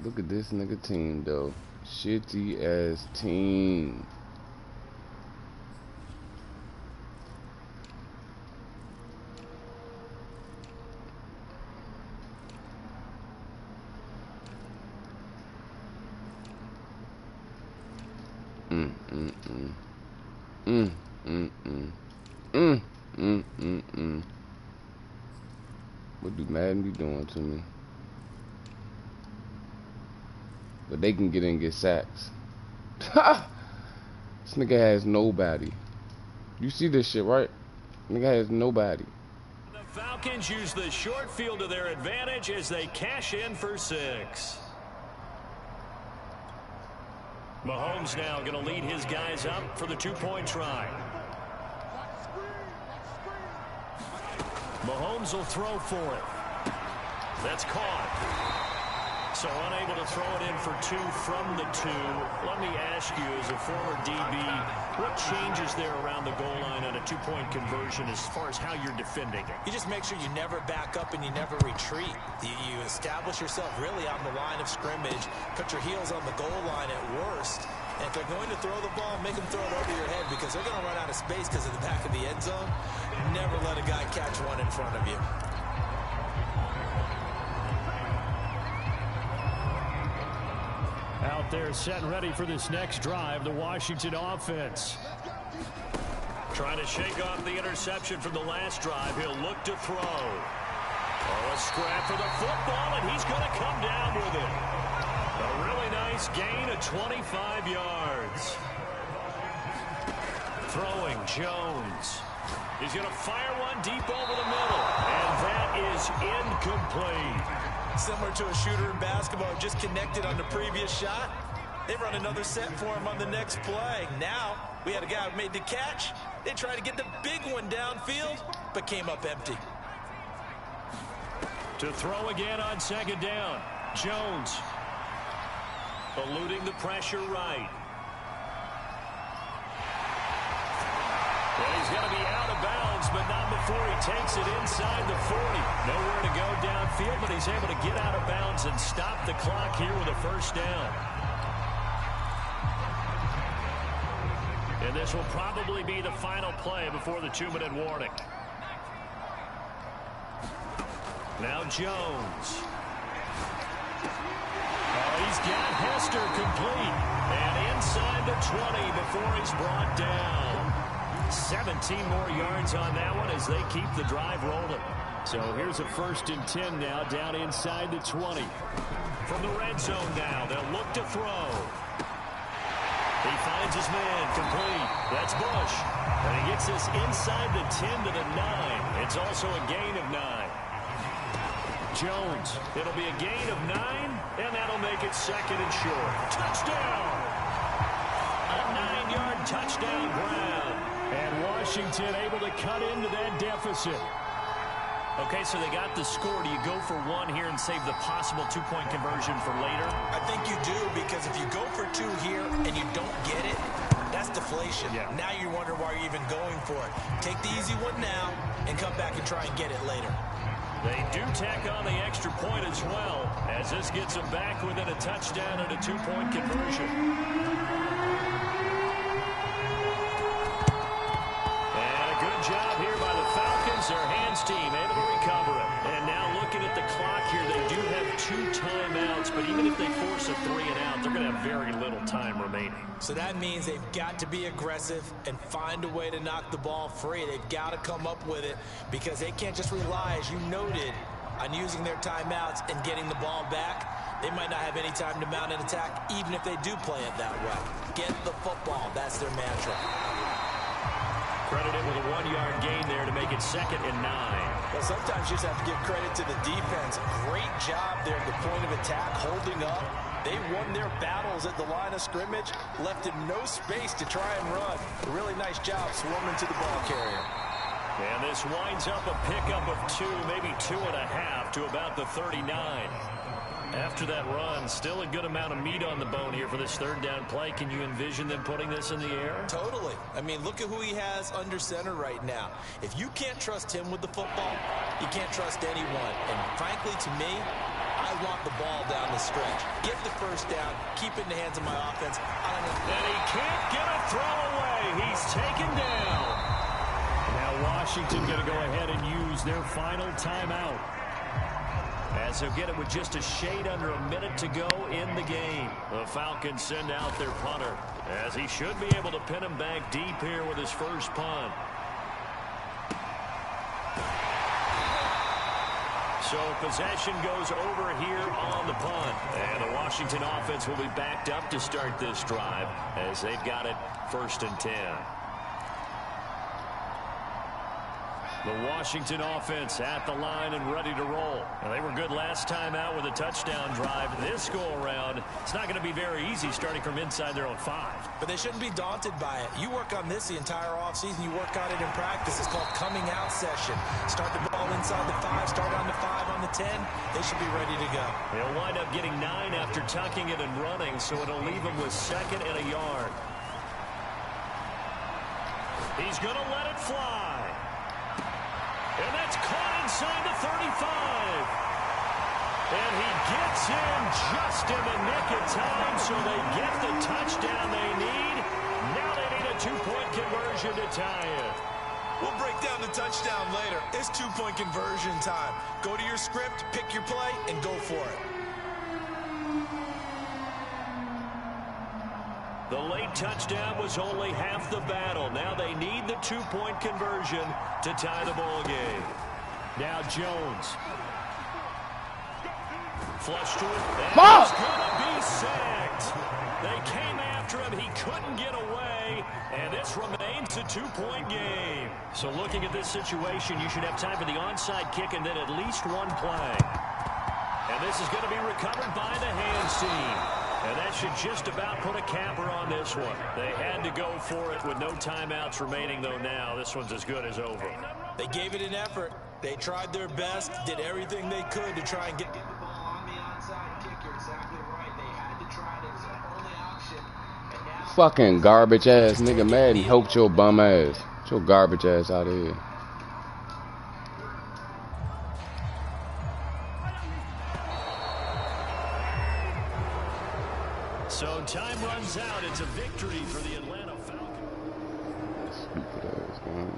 Look at this nigga team, though. Shitty ass team. What do Madden be doing to me? But they can get in and get sacks. This nigga has nobody. You see this shit, right? Nigga has nobody. The Falcons use the short field to their advantage as they cash in for 6. Mahomes now going to lead his guys up for the 2-point try. Mahomes will throw for it. That's caught. So unable to throw it in for 2 from the 2. Let me ask you, as a former DB, what changes there around the goal line on a 2-point conversion as far as how you're defending it? You just make sure you never back up and you never retreat. You establish yourself really on the line of scrimmage, put your heels on the goal line at worst. And if they're going to throw the ball, make them throw it over your head because they're going to run out of space because of the back of the end zone. Never let a guy catch one in front of you. Out there set and ready for this next drive, the Washington offense. Trying to shake off the interception from the last drive. He'll look to throw. Oh, a scrap for the football, and he's going to come down with it. A really nice gain of 25 yards. Throwing Jones. He's going to fire one deep over the middle, and that is incomplete. Similar to a shooter in basketball, just connected on the previous shot. They run another set for him on the next play. Now, we had a guy who made the catch. They tried to get the big one downfield, but came up empty. To throw again on second down. Jones eluding the pressure right. And he's going to be out of bounds, but not before he takes it inside the 40. Nowhere to go downfield, but he's able to get out of bounds and stop the clock here with a first down. And this will probably be the final play before the 2-minute warning. Now Jones. Oh, he's got Hester complete. And inside the 20 before he's brought down. 17 more yards on that one as they keep the drive rolling. So here's a 1st and 10 now down inside the 20. From the red zone now, they'll look to throw. He finds his man complete. That's Bush. And he gets this inside the 10 to the 9. It's also a gain of 9. Jones. It'll be a gain of 9, and that'll make it 2nd and short. Touchdown! A 9-yard touchdown grab. And Washington able to cut into that deficit. Okay, so they got the score. Do you go for one here and save the possible 2-point conversion for later? I think you do, because if you go for 2 here and you don't get it, that's deflation. Yeah. Now you wonder why you're even going for it. Take the easy one now and come back and try and get it later. They do tack on the extra point as well, as this gets them back within a touchdown and a 2-point conversion. And a good job here by the Falcons. Their hands team able to recover it. And now looking at the clock here, they do have 2 timeouts, but even if they force a 3 and out, they're going to have very little time remaining. So that means they've got to be aggressive and find a way to knock the ball free. They've got to come up with it, because they can't just rely, as you noted, on using their timeouts and getting the ball back. They might not have any time to mount an attack, even if they do play it that way. Get the football. That's their mantra. Credited with a 1-yard gain there to make it 2nd and 9. Well, sometimes you just have to give credit to the defense. Great job there at the point of attack, holding up. They won their battles at the line of scrimmage, left him no space to try and run. A really nice job swarming to the ball carrier. And this winds up a pickup of 2, maybe 2.5 to about the 39. After that run, still a good amount of meat on the bone here for this 3rd down play. Can you envision them putting this in the air? Totally. I mean, look at who he has under center right now. If you can't trust him with the football, you can't trust anyone. And frankly, to me, I want the ball down the stretch. Get the 1st down, keep it in the hands of my offense. I don't know. And he can't get a throw away. He's taken down. Now Washington going to go ahead and use their final timeout, as they'll get it with just a shade under a minute to go in the game. The Falcons send out their punter, as he should be able to pin him back deep here with his first punt. So possession goes over here on the punt. And the Washington offense will be backed up to start this drive, as they've got it 1st and 10. The Washington offense at the line and ready to roll. Now, they were good last time out with a touchdown drive. This go-around, it's not going to be very easy starting from inside their own 5. But they shouldn't be daunted by it. You work on this the entire offseason. You work on it in practice. It's called coming out session. Start the ball inside the 5, start on the 5, on the 10. They should be ready to go. They'll wind up getting 9 after tucking it and running, so it'll leave them with 2nd and a yard. He's going to let it fly. And that's caught inside the 35. And he gets in just in the nick of time, so they get the touchdown they need. Now they need a 2-point conversion to tie it. We'll break down the touchdown later. It's 2-point conversion time. Go to your script, pick your play, and go for it. The late touchdown was only half the battle. Now they need the 2-point conversion to tie the ball game. Now Jones. Flush to it. Fuck! He's going to be sacked. They came after him. He couldn't get away. And this remains a 2-point game. So looking at this situation, you should have time for the onside kick and then at least one play. And this is going to be recovered by the hands team. And that should just about put a capper on this one. They had to go for it with no timeouts remaining, though now this one's as good as over. They gave it an effort. They tried their best, did everything they could to try and get the ball on the onside kick. You're exactly right. They had to try it. It was their only option. And now Fucking garbage ass nigga Madden helped your bum ass. Get your garbage ass out of here. So time runs out. It's a victory for the Atlanta Falcons. Stupid ass game.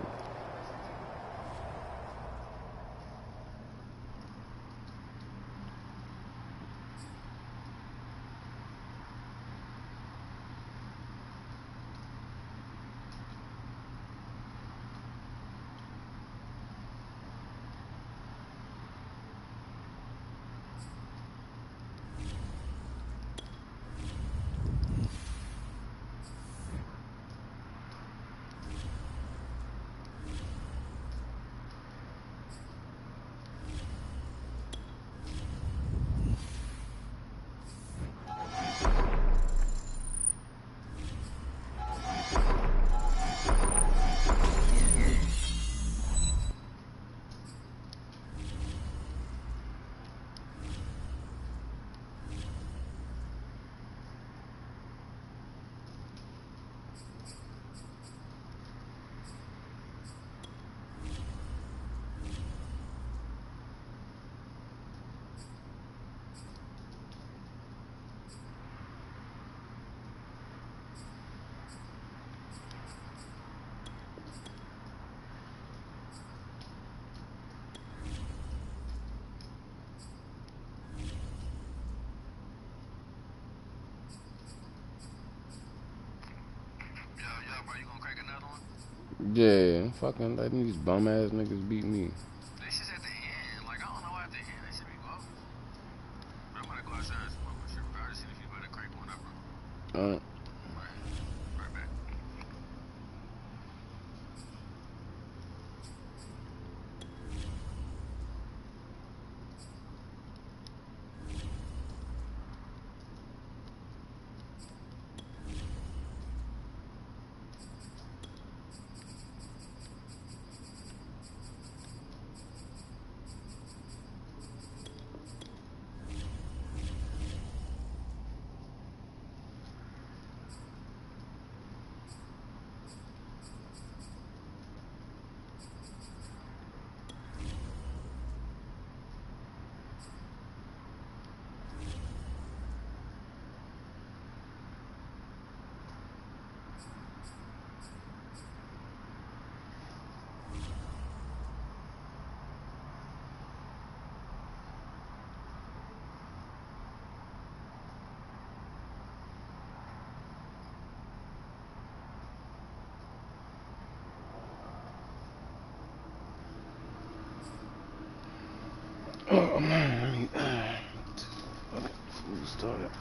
Yeah, fucking letting these bum ass niggas beat me. This is at the end. Like, I don't know at the end. They should be close. But I'm gonna go outside and smoke for sure. I just see if you better crank one up, bro. Right back. Oh man, let me start it.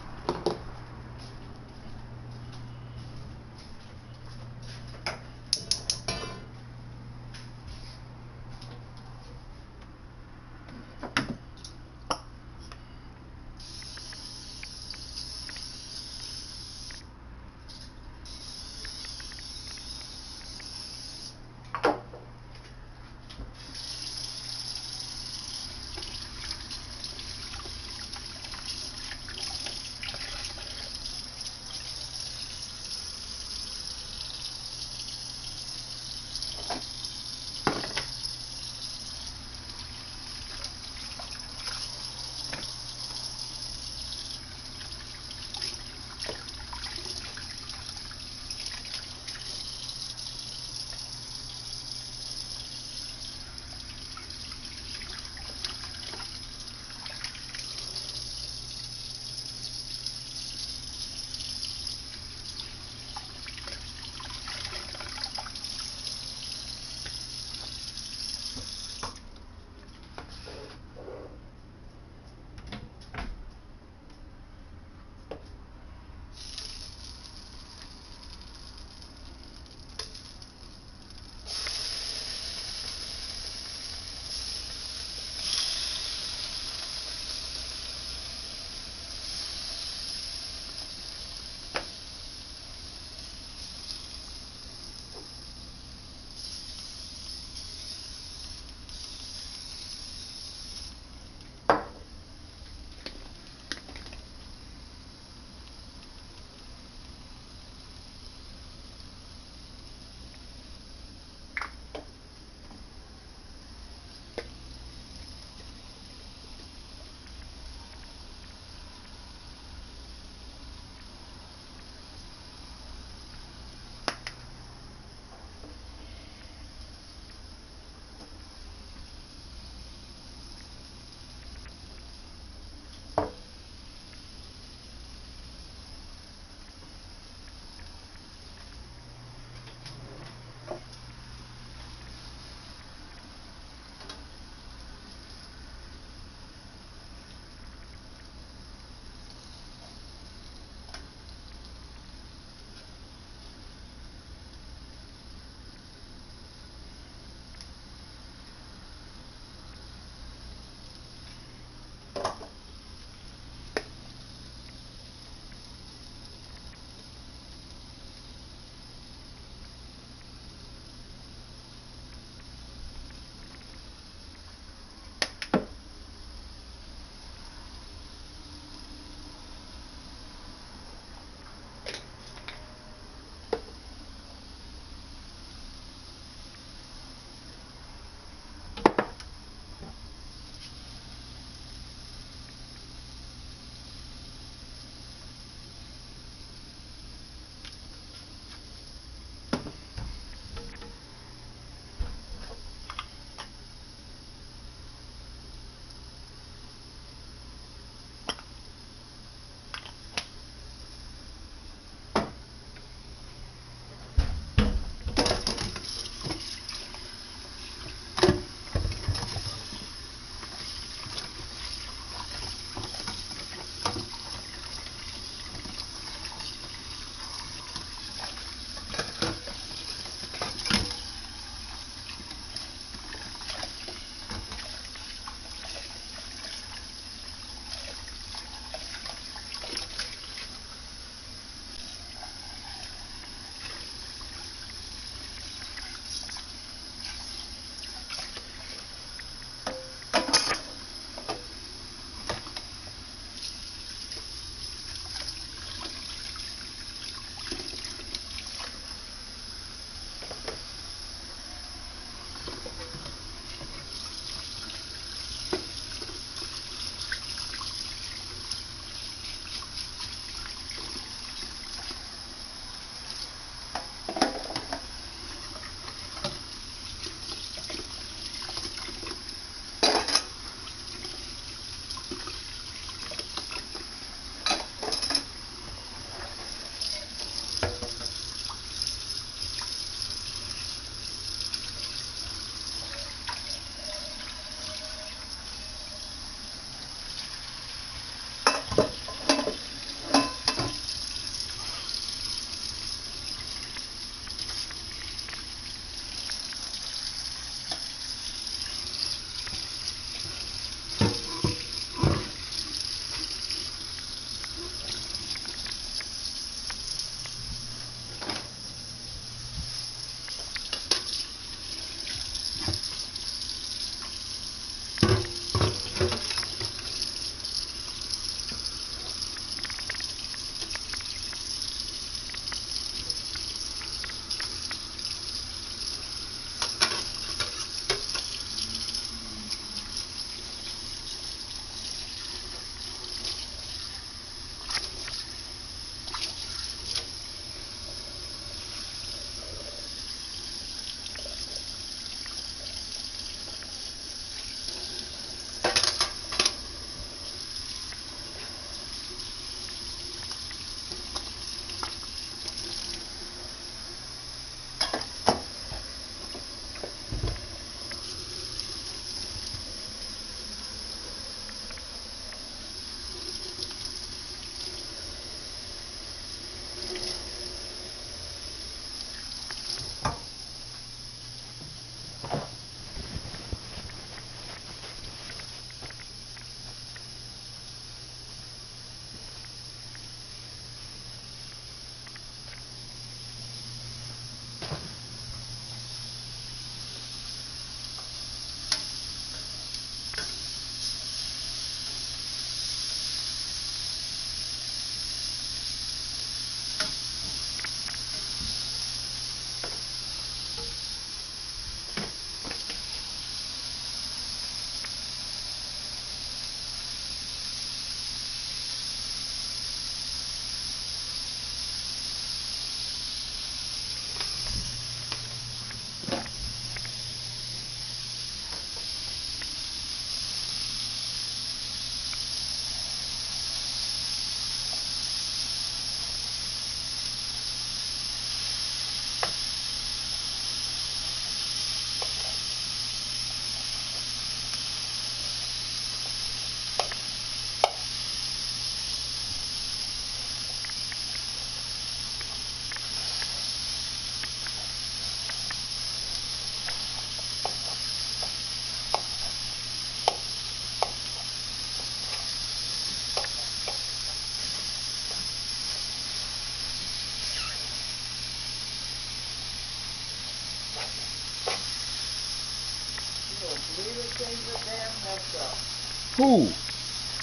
Who?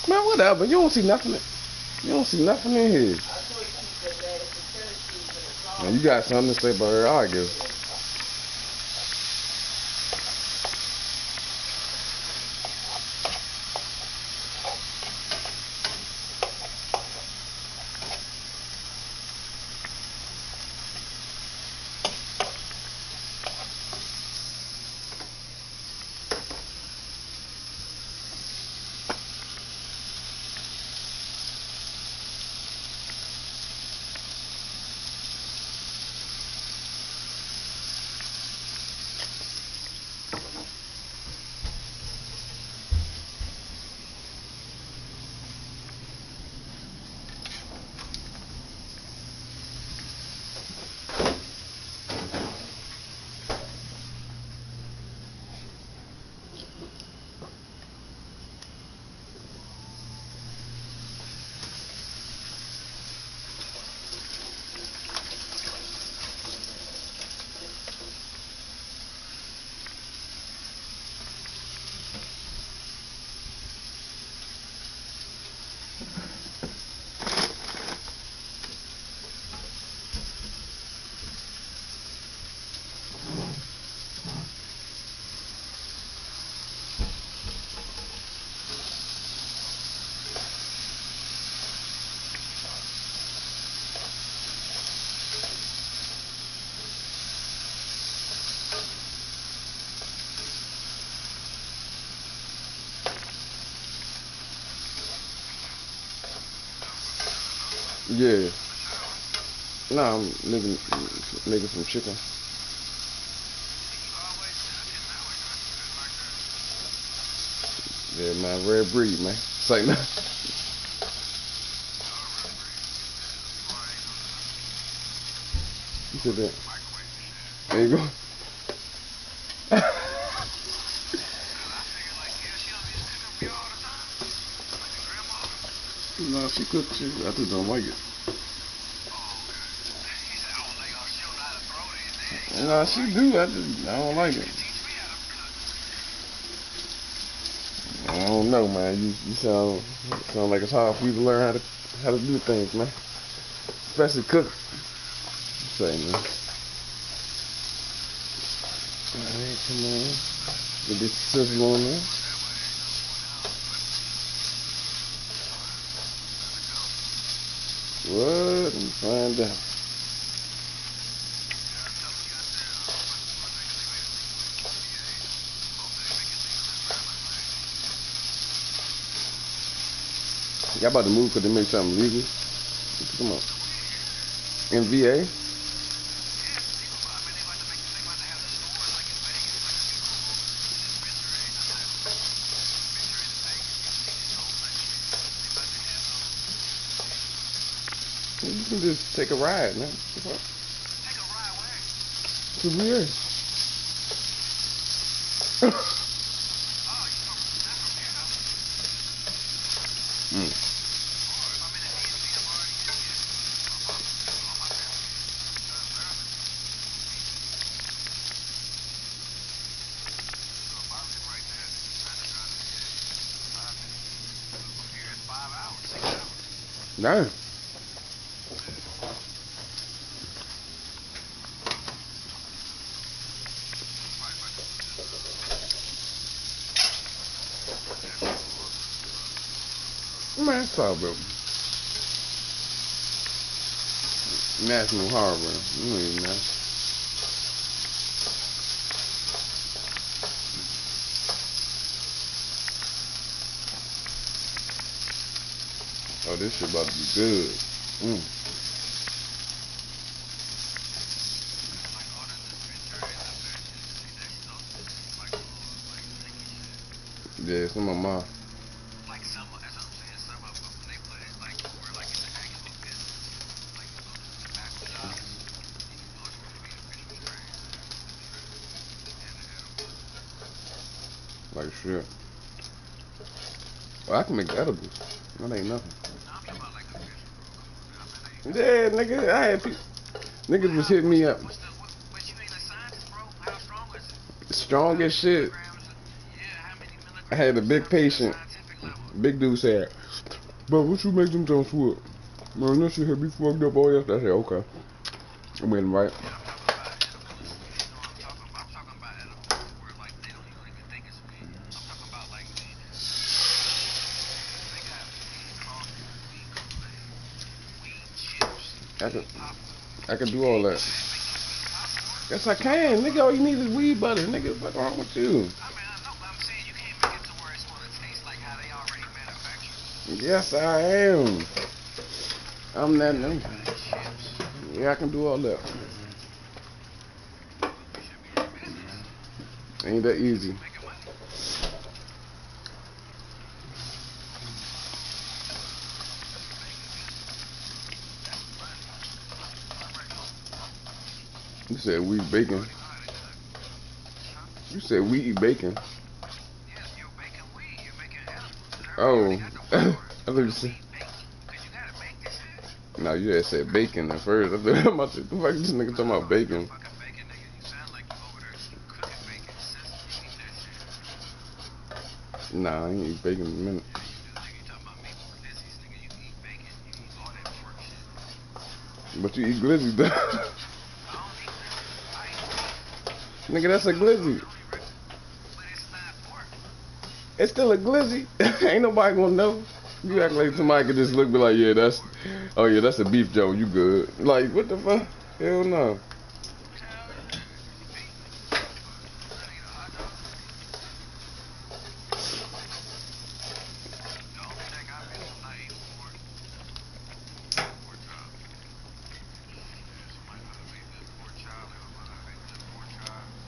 Man, whatever. You don't see nothing. You don't see nothing in here. Man, you got something to say about her, I guess. Yeah. Nah, I'm making some chicken. Yeah, man, rare breed, man. Say no. You said that. There you go. No, she cooked shit. I just don't like it. No, she do. I don't like it. I don't know, man. You sound like it's hard for you to learn how to do things, man. Especially cook. Say, man. Alright, come on. Get this sizzle on there. What? Let me find out. Y'all about to move because they make something legal. Come on. In VA? You can just take a ride, man. Take a ride where? To VA. Nice. Man, it's all about National Harbor. You don't even know. Oh, this shit about to be good. Yeah, some of mine. Like some, that's what I'm saying. Some of them, they put it like where like in the actual business, like the tobacco shops. Those were to be official strains. Like shit. Well, I can make edibles. That ain't nothing. No, I'm talking about like official, bro. Come on, man. Yeah, nigga, I had people. Niggas was hitting me up. But you ain't a scientist, bro. How strong is it? Strong as shit. I had a big patient. Big dude said, "Bro, what you make them jumps with? Man, that shit had me fucked up all yesterday." I said, "Okay." I went right. I can do all that. Yes, I can. Nigga, all you need is weed butter. Nigga, what's wrong with you? I mean, I know, but I'm saying you can't make it to where it's going to taste like how they already manufactured. Yes, I am. I'm that nigga. Yeah, I can do all that. Ain't that easy. You said we eat bacon. You said we eat bacon. Yes, you're making weed. You're making edibles. Oh. I thought you said. Because you got to make this shit. No, you had said bacon at first. I thought I'm about to. The fuck this nigga talking about bacon? Fucking bacon, nigga. You sound like you over there cooking bacon. Sis, you eat that shit. Nah, I ain't eat bacon in a minute. Yeah, you do, nigga. You talking about me for glizzies, nigga. You eat bacon. You eat all that pork shit. But you eat glizzy though. I don't eat glizzies. I eat Nigga, that's a glizzy. but it's not pork. It's still a glizzy. Ain't nobody gonna know. You act like somebody could just look and be like, yeah, that's, oh yeah, that's a beef Joe. You good? Like, what the fuck? Hell no.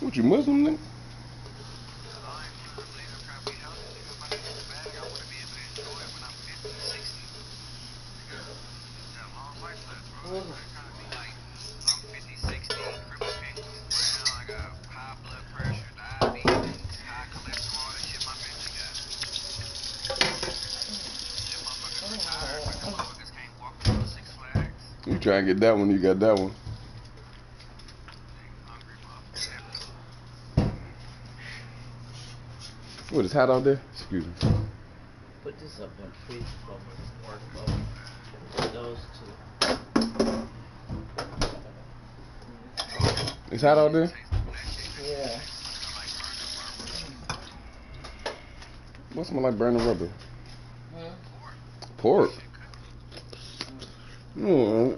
What, you Muslim, nigga? You try and get that one, you got that one. What, is hot out there? Excuse me. Put this up in freeze from work over. Those two. It's hot out there? Yeah. What smell like burning rubber? Hmm? Pork. No.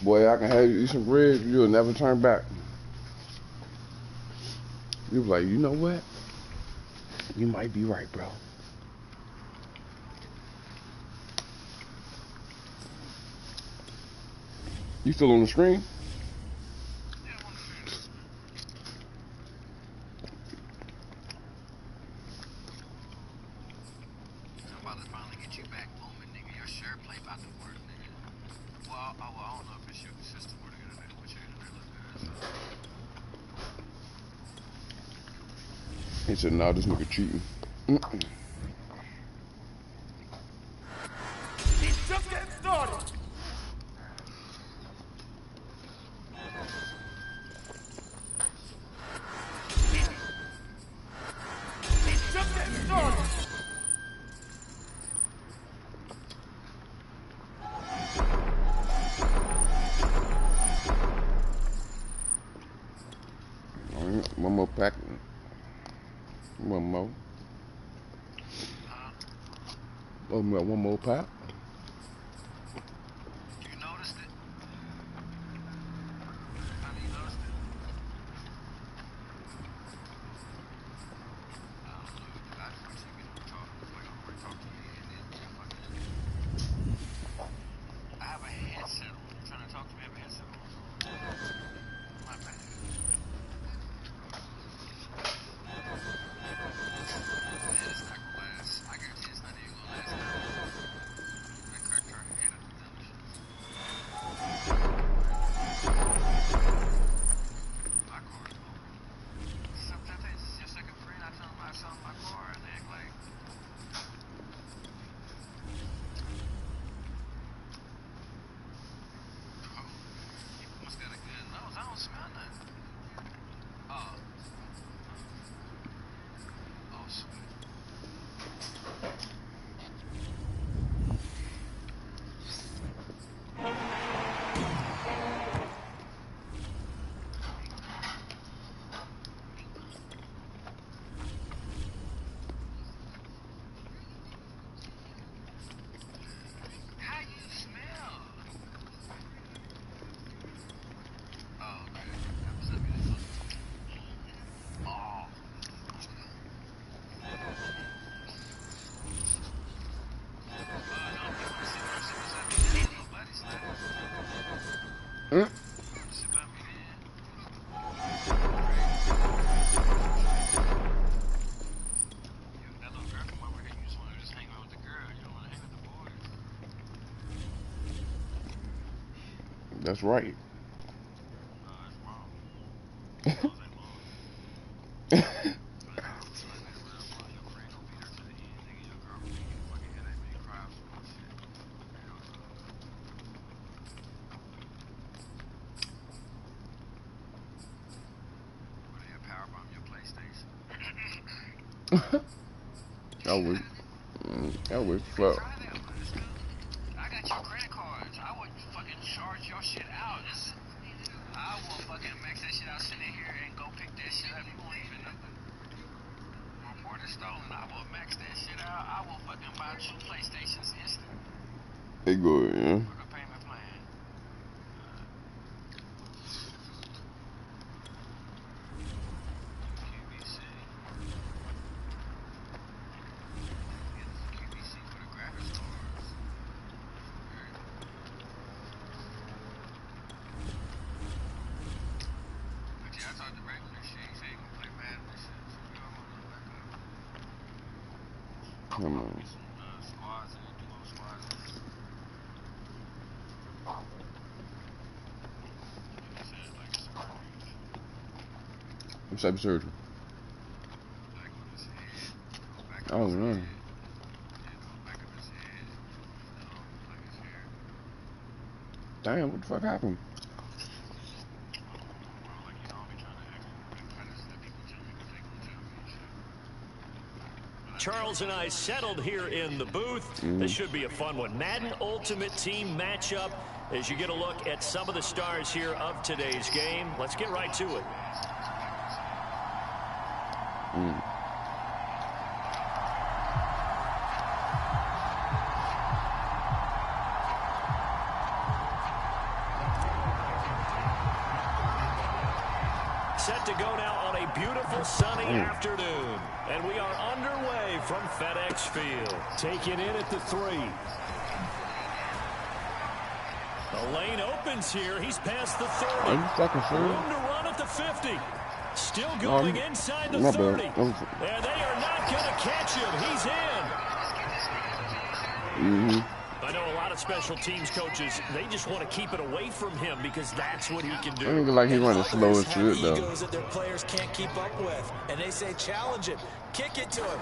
Boy, I can have you eat some bread, you'll never turn back. You be like, you know what? You might be right, bro. You still on the screen? He said, nah, this nigga cheating. He's just getting started. He's just getting started. One more pack. One more. Oh, we got one more pack. You noticed it? Have you noticed it? I don't know. I just want you to get to talk. Like, I'm going to talk to you and then I have a headset on. You trying to talk to me? I have a headset on. My bad. Man, it's not gonna last. I guarantee it's not even gonna last. That's right. It's wrong. I would fuck. I got your credit cards. I would fucking charge your shit out. I will fucking max that shit out, sit in here and go pick that shit up. You won't even know. Report it stolen. I will max that shit out. I will fucking buy 2 PlayStations instant. They good, yeah. For the payment plan. QVC. QVC for the graphics cards. But yeah, I thought the regular shit, you say you gonna play Madden and shit. So we all gonna back up. Come on. Some squads and duo squads and shit. He said like surgery. What type of surgery? Back on his head. Back Oh, on his man. head. Yeah, back of his head. Like his hair. Damn, what the fuck happened? Like, you know, I'll be trying to act kind of let people tell me what they gonna tell me and shit. Charles and I settled here in the booth. This should be a fun one. Madden Ultimate Team matchup as you get a look at some of the stars here of today's game. Let's get right to it. Set to go now on a beautiful sunny afternoon. And we are underway from FedEx Field. Taking in at the 3. The lane opens here. He's past the 30. Are you fucking Room serious? to run at the 50. Still going inside the my 30. bad. And they are not going to catch him. He's in. I know a lot of special teams coaches, they just want to keep it away from him because that's what he can I do. think like he running slow as Have shit though. egos that their players can't keep up with, and they say challenge him, kick it to him.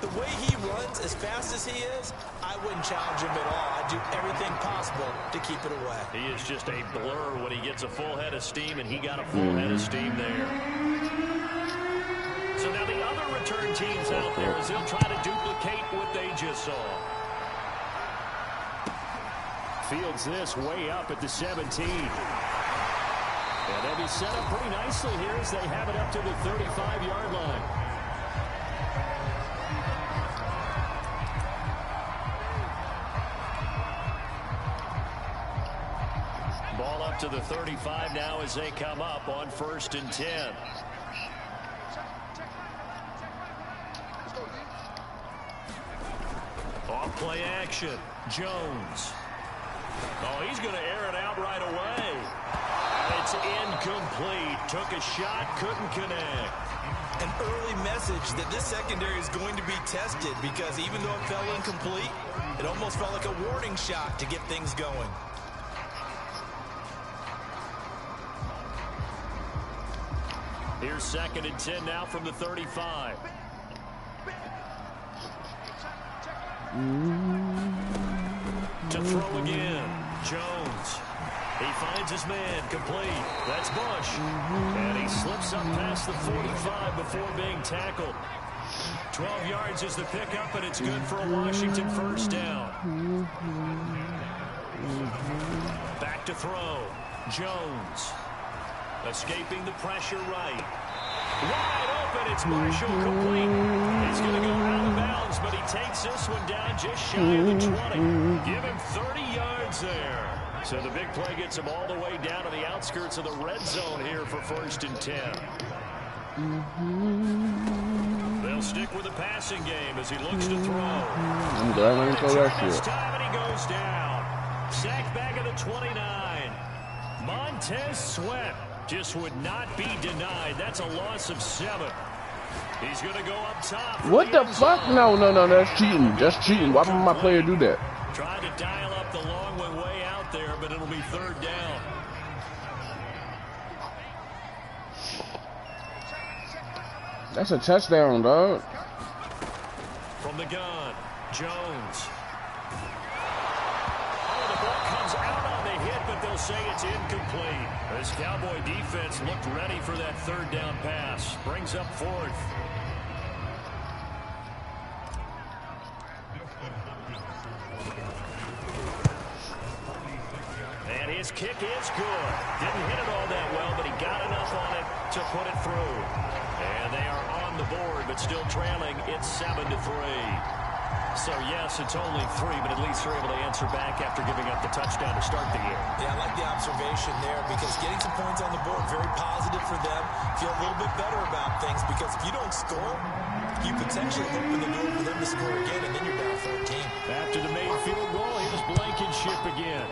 The way he runs as fast as he is, I wouldn't challenge him at all. I'd do everything possible to keep it away. He is just a blur when he gets a full head of steam, and he got a full head of steam there. So now the other return teams out there as they'll try to duplicate what they just saw. Fields this way up at the 17. And they'll be set up pretty nicely here as they have it up to the 35-yard line. Ball up to the 35 now as they come up on 1st and 10. Off play action. Jones. Oh, he's going to air it out right away. It's incomplete. Took a shot, couldn't connect. An early message that this secondary is going to be tested because even though it fell incomplete, it almost felt like a warning shot to get things going. Here's 2nd and 10 now from the 35. To throw again. Jones. He finds his man. Complete. That's Bush. And he slips up past the 45 before being tackled. 12 yards is the pickup, and it's good for a Washington 1st down. Back to throw. Jones. Escaping the pressure right. Wide open. It's Marshall complete. He's going to go out of bounds, but he takes this one down just shy of the 20. Give him 30 yards there. So the big play gets him all the way down to the outskirts of the red zone here for 1st and 10. They'll stick with the passing game as he looks to throw. I'm glad I didn't throw that This shit. time and he goes down. Sacked back at the 29. Montez Sweat just would not be denied. That's a loss of 7. He's going to go up top. What the fuck? No, that's cheating. That's cheating. Why would my player do that? Trying to dial up the long way out there, but it'll be 3rd down. That's a touchdown, dog. From the gun, Jones. Oh, the ball comes out on the hit, but they'll say it's incomplete. This Cowboy defense looked ready for that third down pass. Brings up fourth. And his kick is good. Didn't hit it all that well, but he got enough on it to put it through. And they are on the board, but still trailing. It's 7-3. So, yes, it's only 3, but at least they're able to answer back after giving up the touchdown to start the year. Yeah, I like the observation there because getting some points on the board, very positive for them. Feel a little bit better about things because if you don't score, you potentially open the door for them to score again, and then you're down 14. After the made field goal, here's Blankenship again.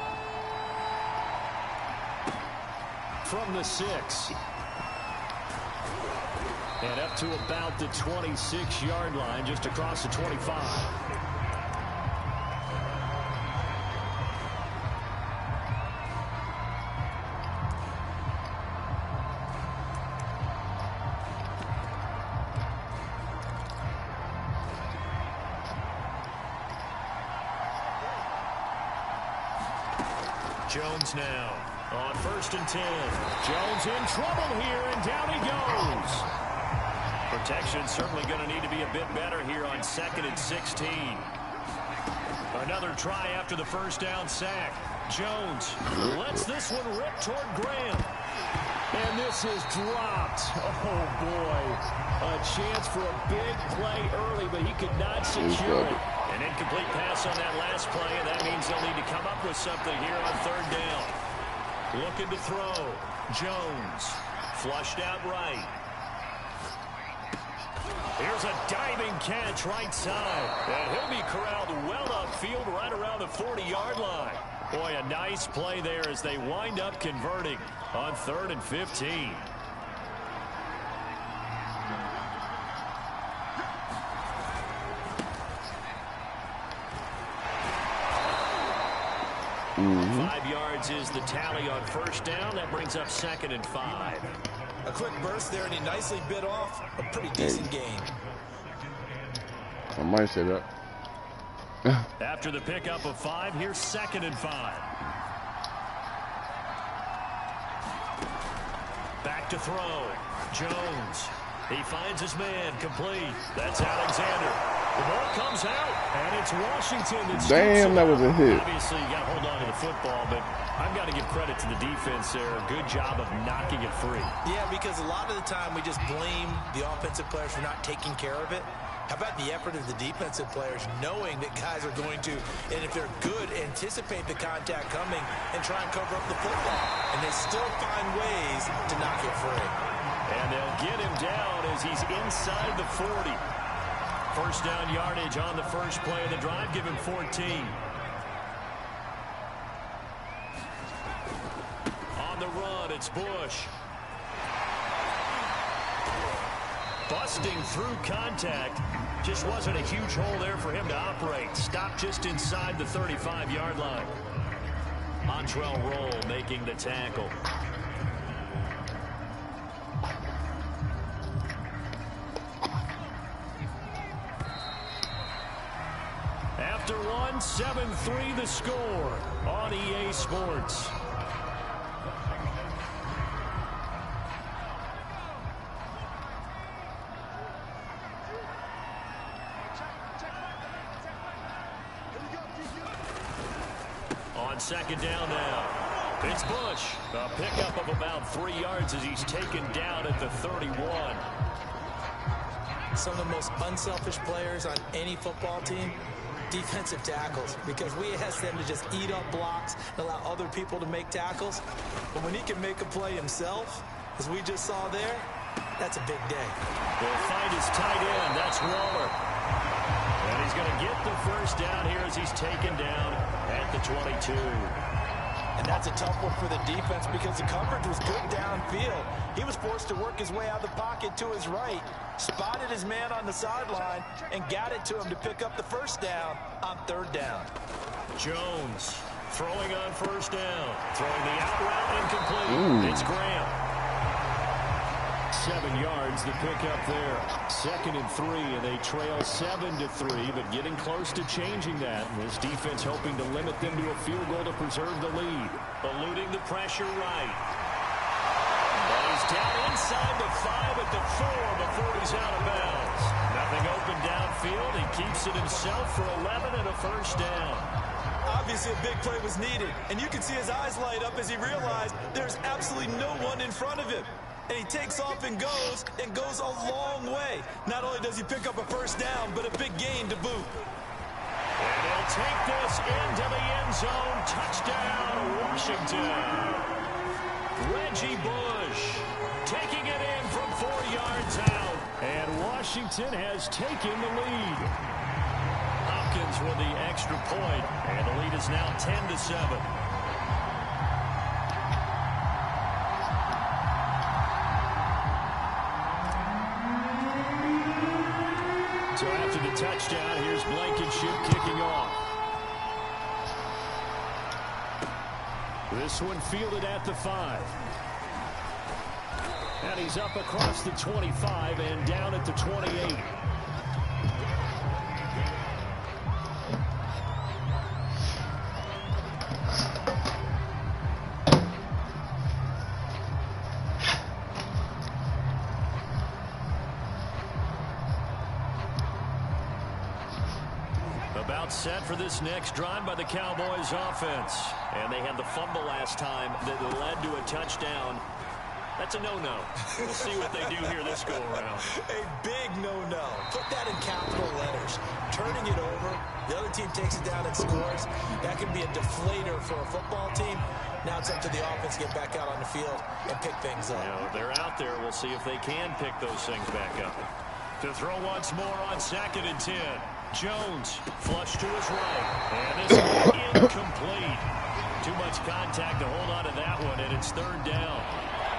From the 6. And up to about the 26-yard line, just across the 25. Jones now on 1st and 10. Jones in trouble here, and down he goes. Protection certainly going to need to be a bit better here on 2nd and 16. Another try after the first down sack. Jones lets this one rip toward Graham. And this is dropped. Oh, boy. A chance for a big play early, but he could not secure it. An incomplete pass on that last play, and that means they'll need to come up with something here on 3rd down. Looking to throw. Jones flushed out right. Here's a diving catch right side. And he'll be corralled well upfield right around the 40-yard line. Boy, a nice play there as they wind up converting on 3rd and 15. Mm-hmm. 5 yards is the tally on 1st down. That brings up 2nd and 5. A quick burst there, and he nicely bit off a pretty decent gain. I might say that. After the pickup of 5, here's 2nd and 5. Back to throw. Jones. He finds his man. Complete. That's Alexander. The ball comes out, and it's Washington. Damn, that was a hit. Obviously, you got to hold on to the football, but I've got to give credit to the defense there. Good job of knocking it free. Yeah, because a lot of the time we just blame the offensive players for not taking care of it. How about the effort of the defensive players knowing that guys are going to, and if they're good, anticipate the contact coming and try and cover up the football. And they still find ways to knock it free. And they'll get him down as he's inside the 40. 1st down yardage on the first play of the drive. Give him 14. On the run, it's Bush. Busting through contact. Just wasn't a huge hole there for him to operate. Stopped just inside the 35-yard line. Montrell Roll making the tackle. After one, 7-3 the score on EA Sports. On 2nd down now, it's Bush. A pickup of about 3 yards as he's taken down at the 31. Some of the most unselfish players on any football team, defensive tackles, because we ask them to just eat up blocks and allow other people to make tackles. But when he can make a play himself, as we just saw there, that's a big day. They'll find his tight end. That's Waller. And he's going to get the first down here as he's taken down at the 22. And that's a tough one for the defense because the coverage was good downfield. He was forced to work his way out of the pocket to his right, spotted his man on the sideline, and got it to him to pick up the first down on 3rd down. Jones throwing on 1st down. Throwing the out route incomplete. It's Graham. 7 yards to pick up there. 2nd and 3, and they trail 7-3, but getting close to changing that. This defense hoping to limit them to a field goal to preserve the lead. Eluding the pressure right. But he's down inside the 5 at the 4 before he's out of bounds. Nothing open downfield. He keeps it himself for 11 and a first down. Obviously, a big play was needed, and you can see his eyes light up as he realized there's absolutely no one in front of him. And he takes off and goes a long way. Not only does he pick up a first down, but a big gain to boot. And he'll take this into the end zone. Touchdown, Washington. Reggie Bush taking it in from 4 yards out. And Washington has taken the lead. Hopkins with the extra point, and the lead is now 10-7. So after the touchdown, here's Blankenship kicking off. This one fielded at the 5. And he's up across the 25 and down at the 28. About set for this next drive by the Cowboys offense. And they had the fumble last time that led to a touchdown. That's a no-no. We'll see what they do here this go-around. A big no-no. Put that in capital letters. Turning it over, the other team takes it down and scores. That can be a deflator for a football team. Now it's up to the offense to get back out on the field and pick things up. You know, they're out there. We'll see if they can pick those things back up. To throw once more on 2nd and 10. Jones flush to his right. And this one incomplete. Too much contact to hold on to that one, and it's 3rd down.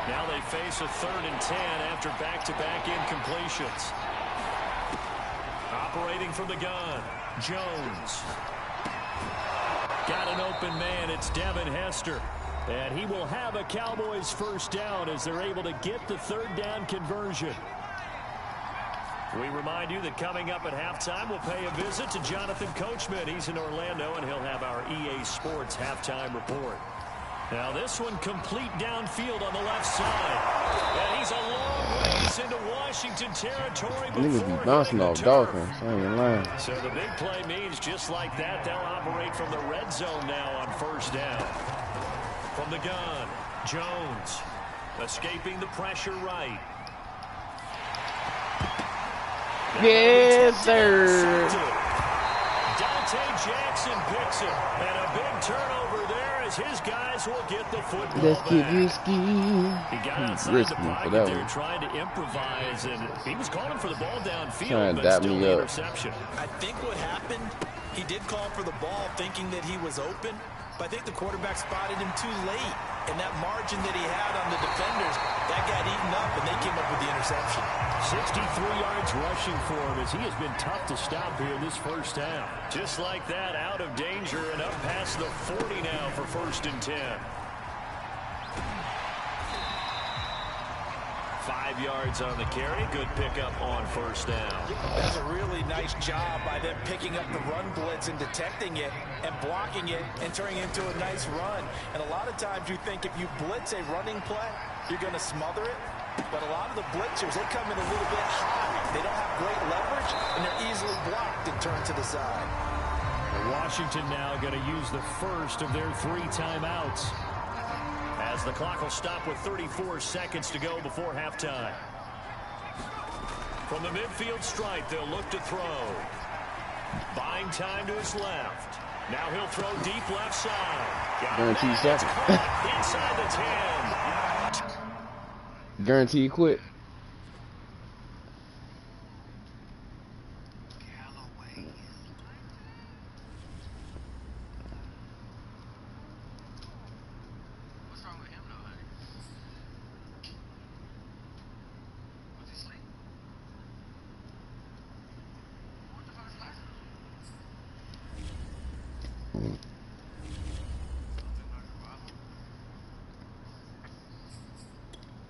Now they face a 3rd and 10 after back-to-back incompletions. Operating from the gun, Jones. Got an open man, it's Devin Hester. And he will have a Cowboys first down as they're able to get the 3rd down conversion. We remind you that coming up at halftime, we'll pay a visit to Jonathan Coachman. He's in Orlando, and he'll have our EA Sports halftime report. Now this one complete downfield on the left side. And he's a long ways into Washington territory before niggas be bouncing off Dolphins. I ain't lying. So the big play means just like that, they'll operate from the red zone now on first down. From the gun, Jones escaping the pressure right. Yes, sir. Dante Jackson picks it. And a big turnover there as his guys will get the football Let's back. get risky. He got outside the pocket there one. trying to improvise, and he was calling for the ball downfield, Trying to but dap still me the up. interception. I think what happened, he did call for the ball thinking that he was open, but I think the quarterback spotted him too late. And that margin that he had on the defenders, that got eaten up, and they came up with the interception. 63 yards rushing for him as he has been tough to stop here this first half. Just like that, out of danger and up past the 40 now for 1st and 10. 5 yards on the carry. Good pickup on first down. That's a really nice job by them picking up the run blitz and detecting it and blocking it and turning it into a nice run. And a lot of times you think if you blitz a running play, you're going to smother it. But a lot of the blitzers, they come in a little bit high. They don't have great leverage, and they're easily blocked and turned to the side. Washington now going to use the first of their 3 timeouts, as the clock will stop with 34 seconds to go before halftime. From the midfield stripe, they'll look to throw. Buying time to his left. Now he'll throw deep left side. Guaranteed second. Inside the 10. Guaranteed quit.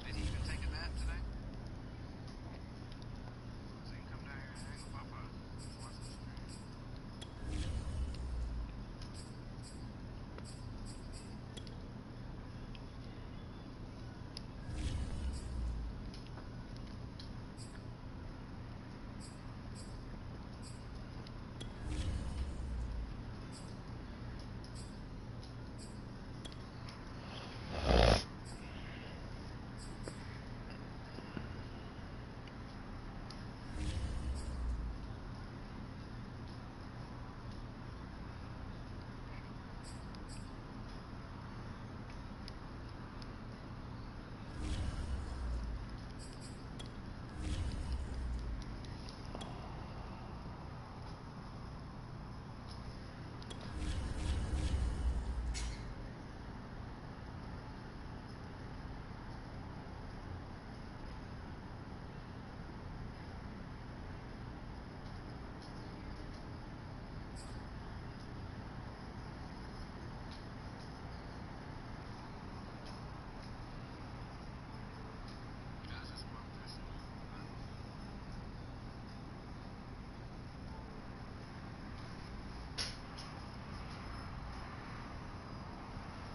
Did he even take a nap today?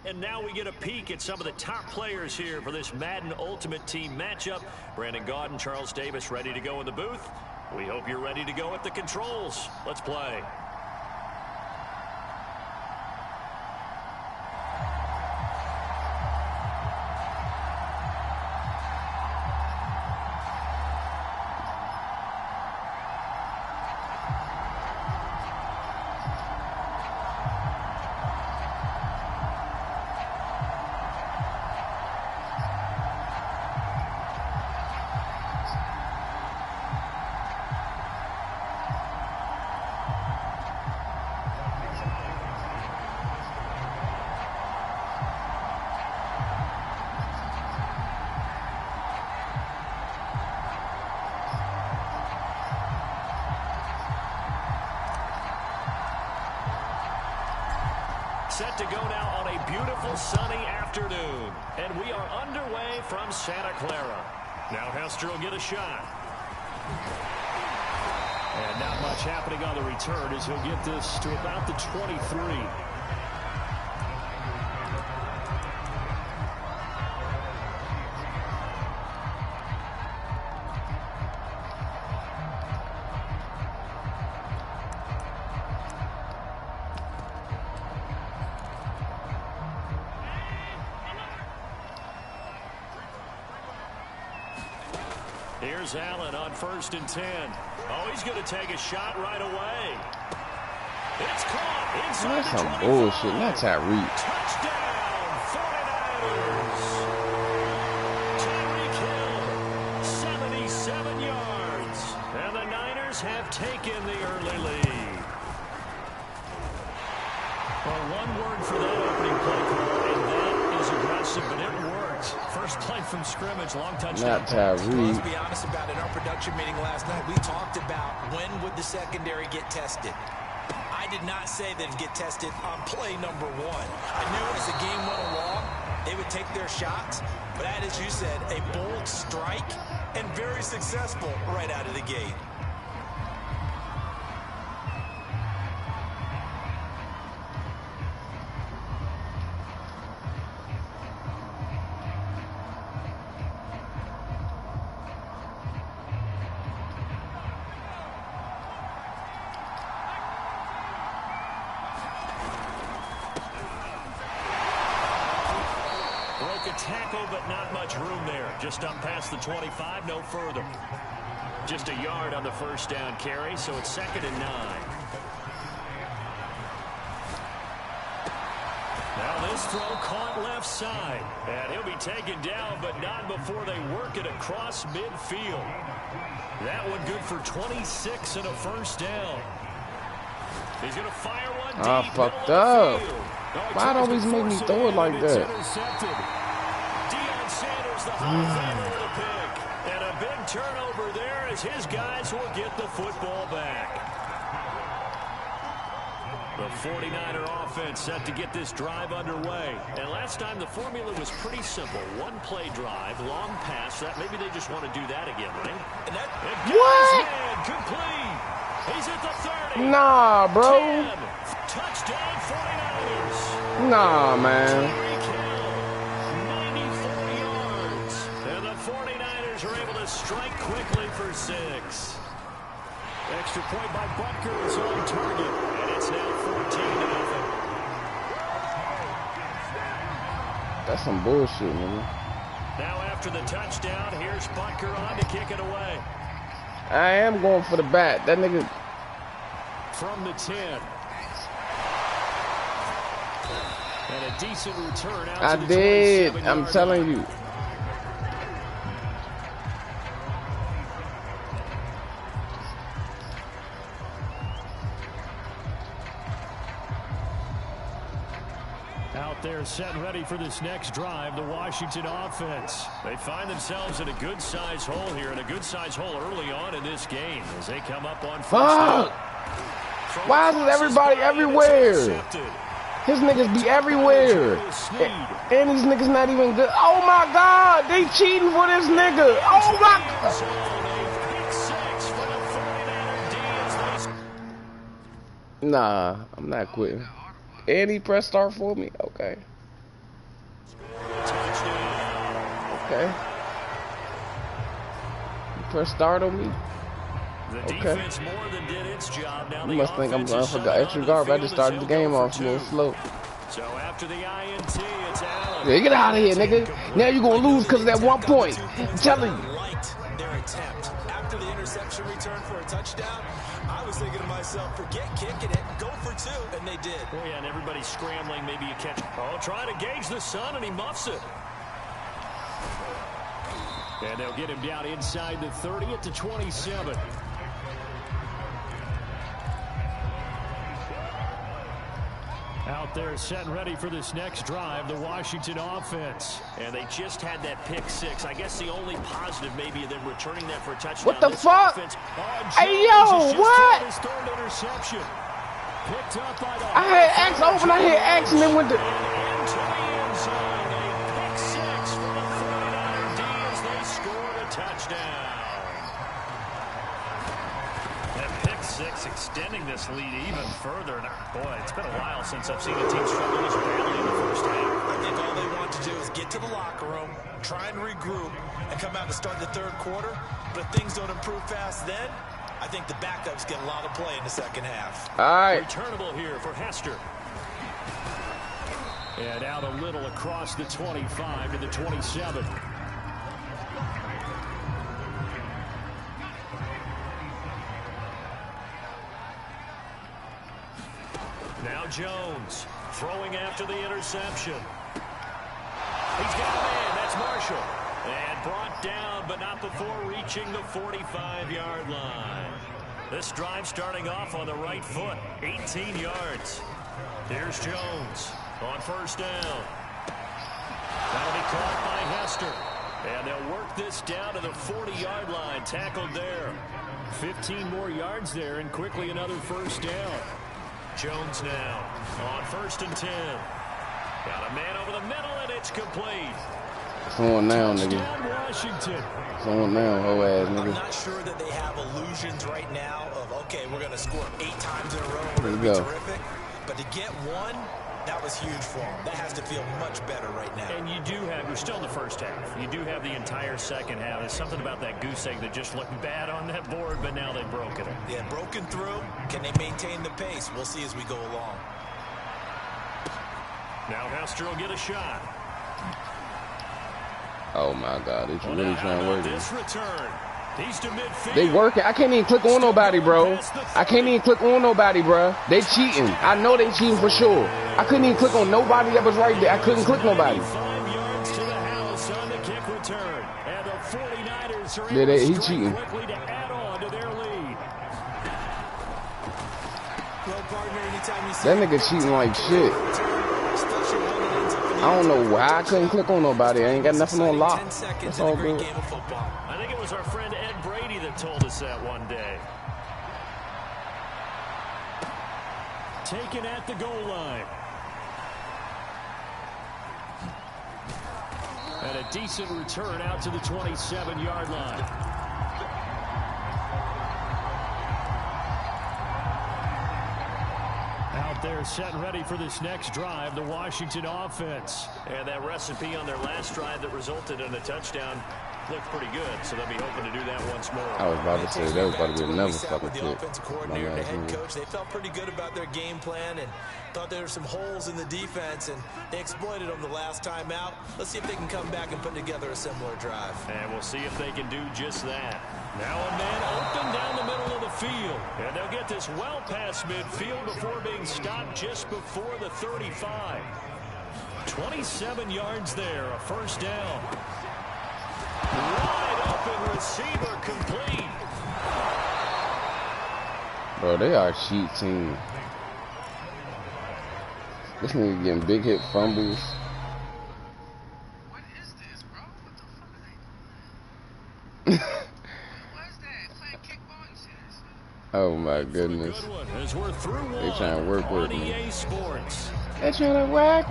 And now we get a peek at some of the top players here for this Madden Ultimate Team matchup. Brandon Gaudin, Charles Davis ready to go in the booth. We hope you're ready to go at the controls. Let's play. Set to go now on a beautiful sunny afternoon. And we are underway from Santa Clara. Now Hester will get a shot. And not much happening on the return as he'll get this to about the 23. Here's Allen on 1st and 10. Oh, he's going to take a shot right away. It's caught inside That's the some 25. bullshit. Not Tyreek. Touchdown, 49ers. Tyreek Hill, 77 yards. And the Niners have taken the early lead. Well, one word for that opening play, and that is aggressive, but it worked. First play from scrimmage, long touchdown. Not Well, Tyreek. let's be honest about it. In our production meeting last night, we talked about when would the secondary get tested. I did not say they'd get tested on play number 1. I knew as the game went along, they would take their shots. But that, as you said, a bold strike and very successful right out of the gate. Tackle, but not much room there. Just up past the 25, no further. Just a yard on the first down carry, so it's 2nd and 9. Now this throw caught left side. And he'll be taken down, but not before they work it across midfield. That one good for 26 and a first down. He's going to fire one deep. I fucked up. Why'd always make me throw it like that? Sanders, the Hall of Famer, with a pick. And a big turnover there as his guys will get the football back. The 49er offense set to get this drive underway. And last time the formula was pretty simple. One play drive, long pass. That maybe they just want to do that again, right? And that, What? Complete. He's at the 30. Nah, bro. 10. Touchdown 49ers. Nah, man. 49ers are able to strike quickly for 6. Extra point by Butker is on target, and it's now 14-0. That's some bullshit, man. Now after the touchdown, here's Butker on to kick it away. I am going for the bat. That nigga. From the 10. And a decent return out I to the did. 27-yard I'm telling line. you. Out there set and ready for this next drive, the Washington offense. They find themselves in a good-sized hole here, and a good-sized hole early on in this game as they come up on first down. Why is everybody everywhere? His niggas be everywhere. And these niggas not even good. Oh my God, they cheating for this nigga. Oh my God. Nah, I'm not quitting. And he pressed start for me. Okay. Okay. You press start on me? The Okay. defense more than did its job. Now You must think I'm going for extra garbage. I just started the game off a little slow. So after the INT, it's Allen. Yeah, get out of here, nigga. Now you're going to lose because of that 1 point. I'm telling you. Their attempt. After the interception return for a touchdown, I was thinking to myself, forget kicking it, go for 2, and they did. Oh, yeah, and everybody's scrambling. Maybe you catch. Oh, trying to gauge the sun, and he muffs it. And they'll get him down inside the 30 at the 27. Out there set and ready for this next drive, the Washington offense. And they just had that pick 6. I guess the only positive maybe of them returning that for a touchdown. What the fuck? Hey, yo, what? His 3rd interception. Picked up by the I had X open, I hit X, and then went to... into the end zone. A pick 6 for the 49er D as they scored a touchdown. That pick 6 extending this lead even further. Now, boy, it's been a while since I've seen a team struggle this badly in the first half. I think all they want to do is get to the locker room, try and regroup, and come out to start the 3rd quarter. But if things don't improve fast then, I think the backups get a lot of play in the second half. All right. Returnable here for Hester. And out a little across the 25 to the 27. Now Jones throwing after the interception. He's got a man. That's Marshall. And brought down, but not before reaching the 45-yard line. This drive starting off on the right foot. 18 yards. Here's Jones on 1st down. That'll be caught by Hester. And they'll work this down to the 40-yard line. Tackled there. 15 more yards there, and quickly another 1st down. Jones now on 1st and 10. Got a man over the middle, and it's complete. It's on now, nigga. Washington. It's on now, hoe ass nigga. I'm not sure that they have illusions right now of, okay, we're going to score 8 times in a row. We're going to be terrific. But to get 1, that was huge for them. That has to feel much better right now. And you do have, we're still in the first half. You do have the entire second half. There's something about that goose egg that just looked bad on that board, but now they've broken it. Yeah, broken through. Can they maintain the pace? We'll see as we go along. Now Hester will get a shot. Oh my God, they really trying to work this return. He's to midfield. They working. I can't even click on nobody, bro. I can't even click on nobody, bro. They cheating. I know they cheating for sure. I couldn't even click on nobody that was right there. I couldn't click nobody. 5 yards to the house on the kick return. And the 49ers are Yeah, he able to cheating. quickly to add on to their lead. Well, partner, anytime you see That nigga cheating like shit. I don't know why I couldn't click on nobody. I ain't got nothing on lock. That's all good. I think it was our friend Ed Brady that told us that one day. Taken at the goal line. And a decent return out to the 27-yard line. Out there set and ready for this next drive, the Washington offense. And that recipe on their last drive that resulted in a touchdown looked pretty good, so they'll be hoping to do that once more. I was about to say that was about to be another fucking the kick. offensive coordinator and the head coach, they felt pretty good about their game plan and thought there were some holes in the defense, and they exploited them the last time out. Let's see if they can come back and put together a similar drive. And we'll see if they can do just that. Now a man open down the middle of the field. And they'll get this well past midfield before being stopped just before the 35. 27 yards there, a 1st down. Wide open receiver complete. Bro, they are a cheat team. This nigga getting big hit fumbles. What is this, bro? What the fuck are they doing? What is that? Playing kickball? You see this? Oh my goodness. Good one, as we're through They trying to work with me. EA Sports. They trying to work.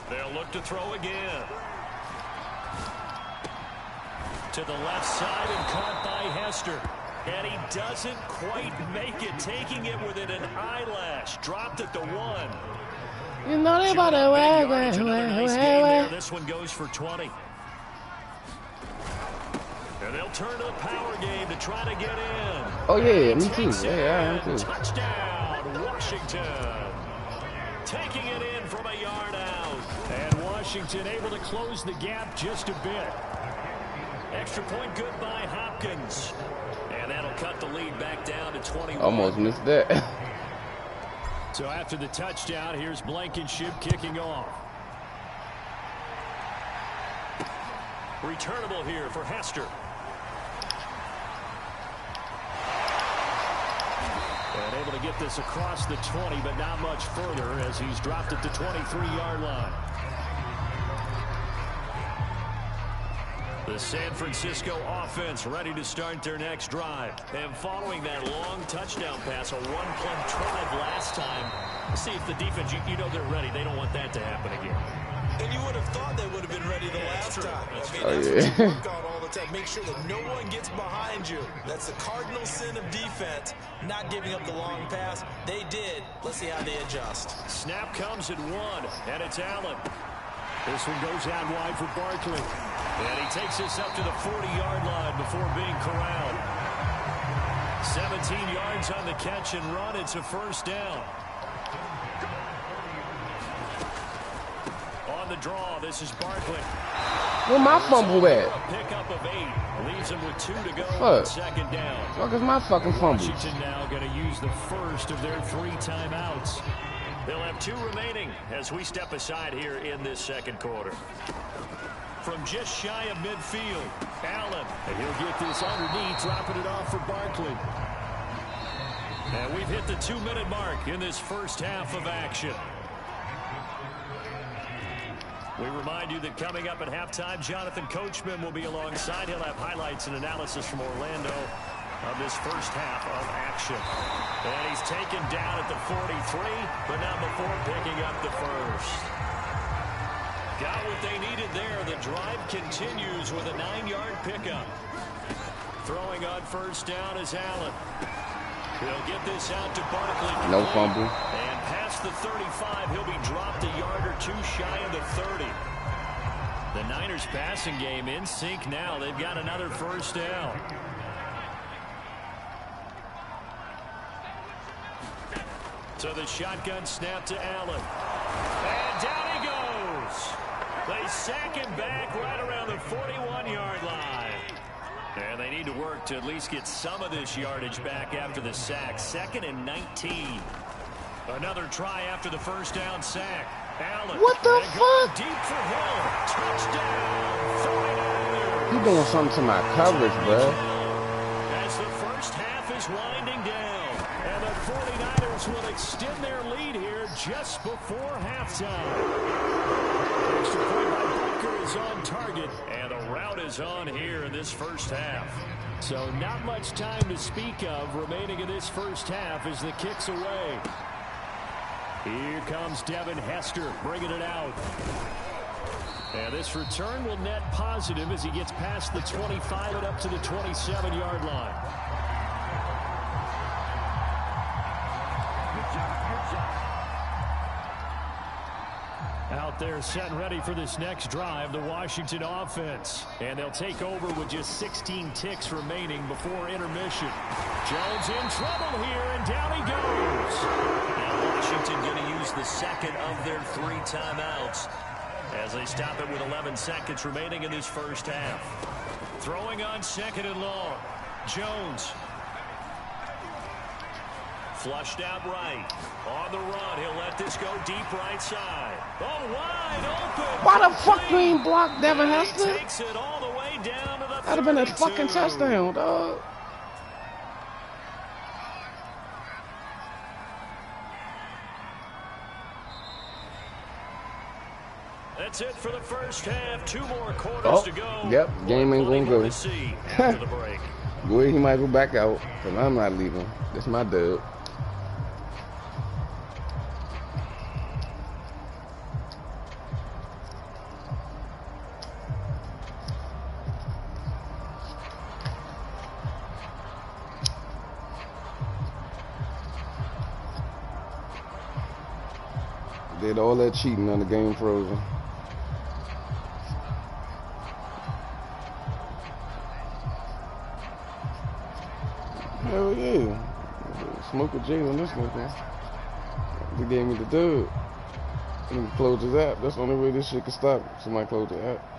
They'll look to throw again. To the left side and caught by Hester. And he doesn't quite make it, taking it within an eyelash. Dropped at the 1. You know they about to way. This one goes for 20. And they'll turn to the power game to try to get in. Oh yeah, me too. Yeah, me too. Touchdown, Washington. Taking it in from a yard out. And Washington able to close the gap just a bit. Extra point good by Hopkins. And that'll cut the lead back down to 21. Almost missed that. So after the touchdown, here's Blankenship kicking off. Returnable here for Hester. And able to get this across the 20, but not much further as he's dropped it to 23-yard line. The San Francisco offense ready to start their next drive. And following that long touchdown pass, a one-play drive last time. Let's see if the defense, you know they're ready. They don't want that to happen again. And you would have thought they would have been ready the last time. That's I mean, oh, that's yeah. what you work on all the time. Make sure that no one gets behind you. That's the cardinal sin of defense, not giving up the long pass. They did. Let's see how they adjust. Snap comes at 1, and it's Allen. This one goes out wide for Barkley. And he takes this up to the 40-yard line before being corralled. 17 yards on the catch and run. It's a first down. On the draw, this is Barkley. Where my fumble at? Pickup of 8. Leaves him with 2 to go Fuck. on second down. Fuck is my fucking fumble? Washington now going to use the first of their 3 timeouts. They'll have 2 remaining as we step aside here in this second quarter. From just shy of midfield, Allen. And he'll get this underneath, dropping it off for Barkley. And we've hit the 2-minute mark in this first half of action. We remind you that coming up at halftime, Jonathan Coachman will be alongside. He'll have highlights and analysis from Orlando of this first half of action. And he's taken down at the 43, but not before picking up the first. Got what they needed there. The drive continues with a 9-yard pickup. Throwing on first down is Allen. He'll get this out to Barkley. No fumble. And past the 35, he'll be dropped a yard or 2 shy of the 30. The Niners passing game in sync now. They've got another first down. So the shotgun snap to Allen. And down he goes. They sack him back right around the 41-yard line. And they need to work to at least get some of this yardage back after the sack. 2nd and 19. Another try after the first down sack. Allen. What the fuck? Deep for Hill. Touchdown. 49ers. You doing something to my coverage, bro. As the first half is winding down. And the 49ers will extend their lead here just before halftime. Extra point by Booker is on target. And the route is on here in this first half. So not much time to speak of remaining in this first half as the kick's away. Here comes Devin Hester bringing it out. And this return will net positive as he gets past the 25 and up to the 27-yard line. Out there set and ready for this next drive, the Washington offense. And they'll take over with just 16 ticks remaining before intermission. Jones in trouble here, and down he goes. Now Washington going to use the second of their 3 timeouts as they stop it with 11 seconds remaining in this first half. Throwing on 2nd and long. Jones. Flushed out right. On the run. He'll let this go deep right side. Oh, wide open. Why the fuck you ain't blocked Devin Hester? Takes it all the way down to the That'd have been a 32. fucking touchdown, dog. That's it for the first half. 2 more quarters to go. Yep, game ain't gonna go. To see after the break. Go ahead, he might go back out, because I'm not leaving. That's my dub. Did all that cheating on the game frozen. Hell yeah. Smoke with Jay on this one, man. They gave me the dub. And close his app. That's the only way this shit can stop. Somebody close the app.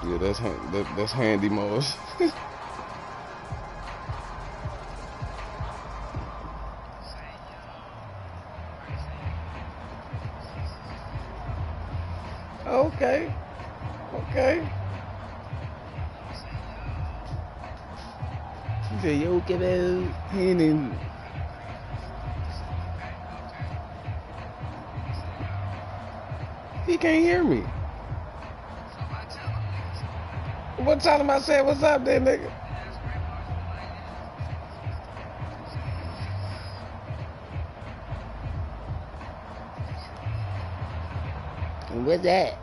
Yeah, that's handy, Moss. Okay. Okay. He said, yo, get out. Handing. He can't hear me. What time I said, what's up there, nigga? What's that?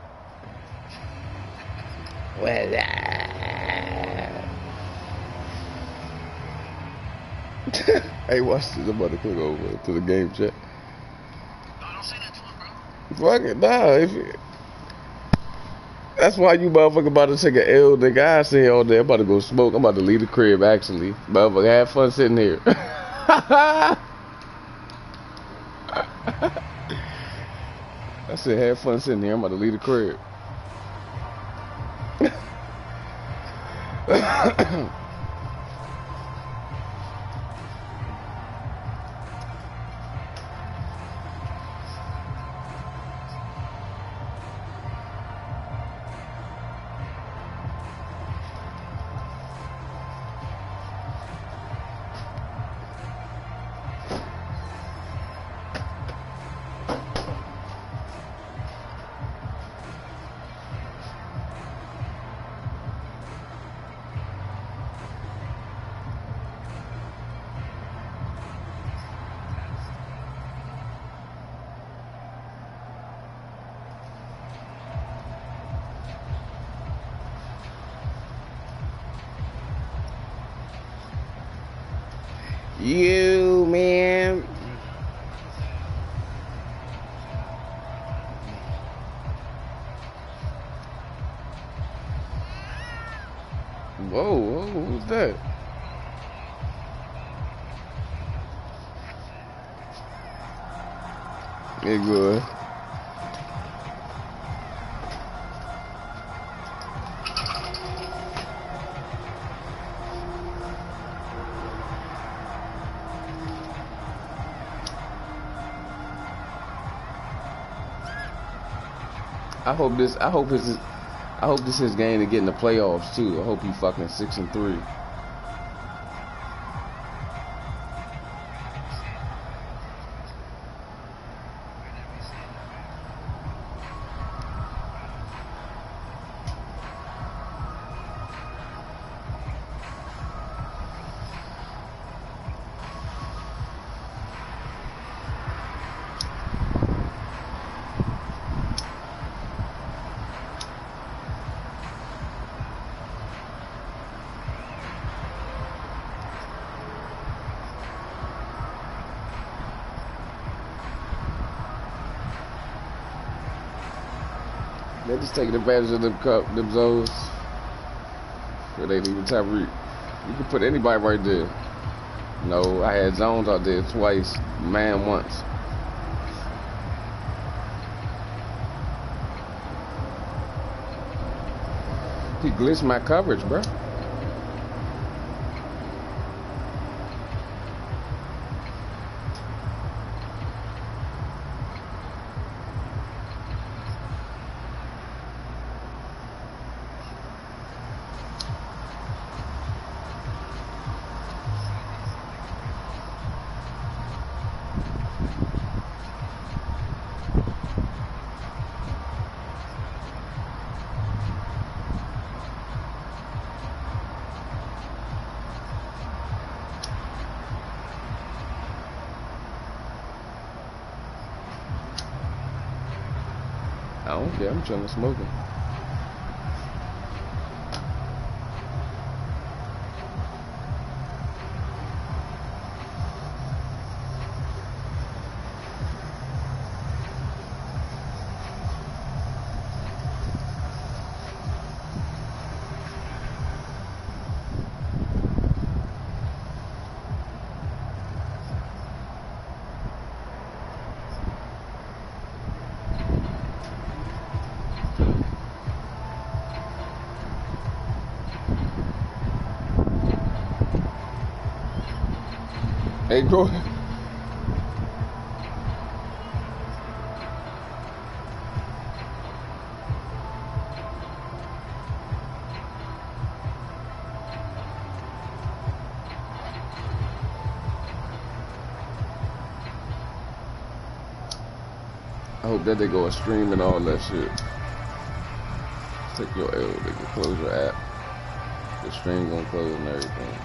What's that? Hey, watch this. I'm about to click over to the game chat. No, don't say that to him, bro. Fuck it, nah. That's why you motherfucker about to take an L, nigga. I say all day, I'm about to go smoke. I'm about to leave the crib, actually. Motherfucker, have fun sitting here. I said, have fun sitting here. I'm about to leave the crib. You, man. Whoa, who's that? Yeah, good. I hope this is game to get in the playoffs too. I hope you fucking 6-3. They just taking advantage of them zones where they leave Tyreek. You can put anybody right there. No, I had zones out there twice, man once. He glitched my coverage, bro. don't care. I'm chilling smoking. Hey, go ahead. I hope that they go a stream and all that shit. Take your L, they can close your app. The stream gonna close and everything.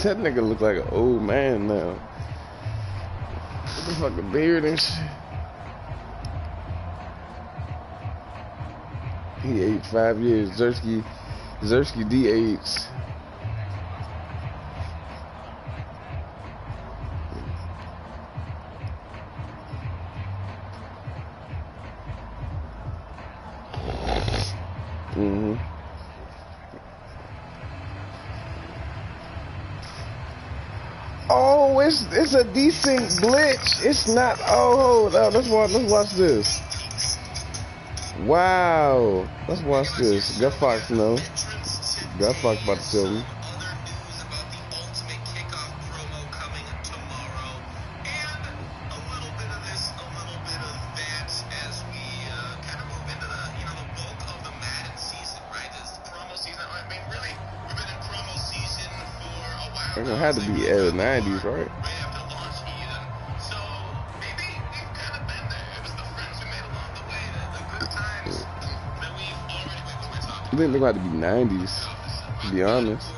That nigga look like an old man now. With the fucking beard and shit. He aged 5 years. Zersky de-aged. Oh, it's a decent glitch. It's not. Oh, hold on. Let's watch this. Wow. Let's watch this. Gut Fox, no. Gut Fox about to tell me. It's gonna have to be the 90s, right? I think they're going to have to be 90s, to be honest.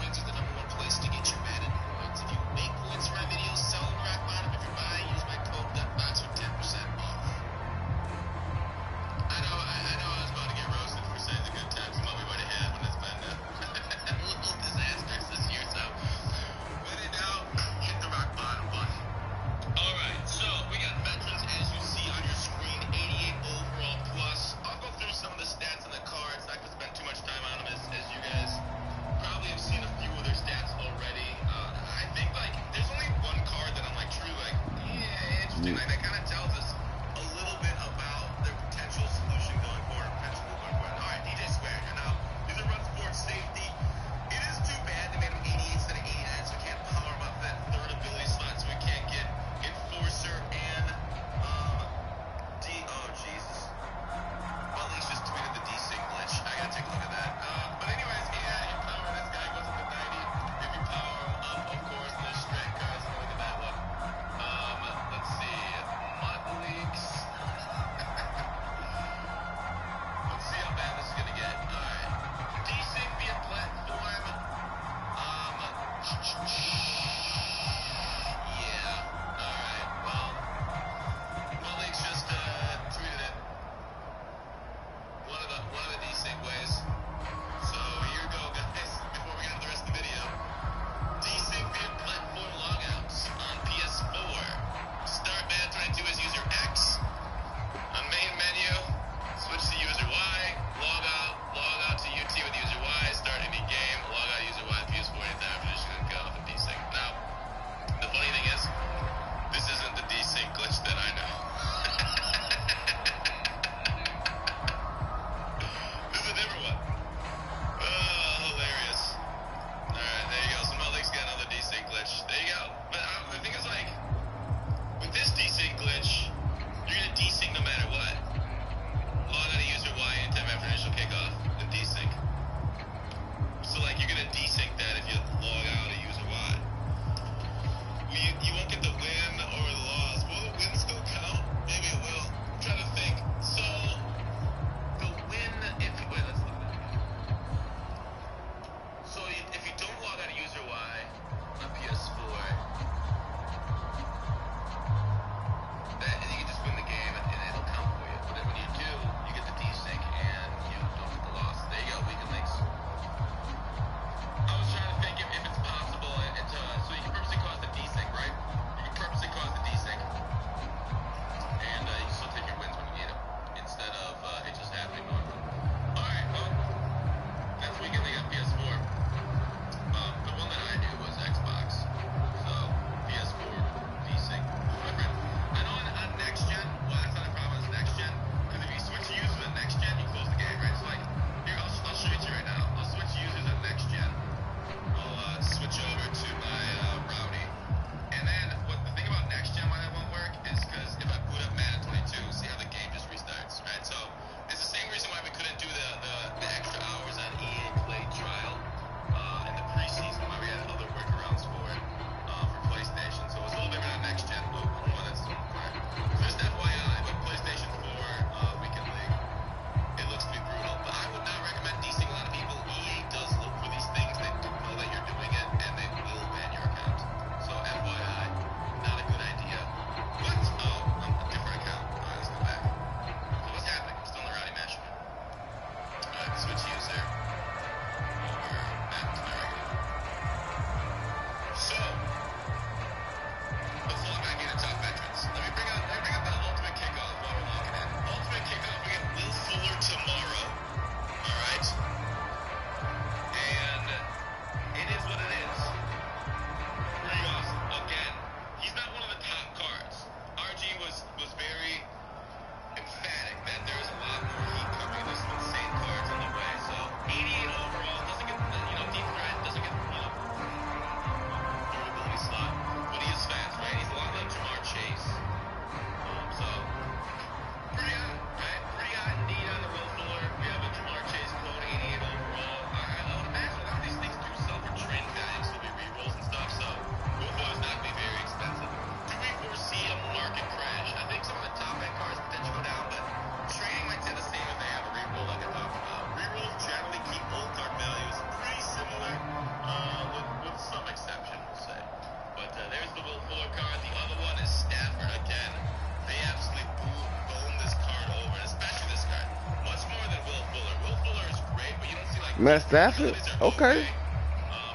Matt Stafford? Okay.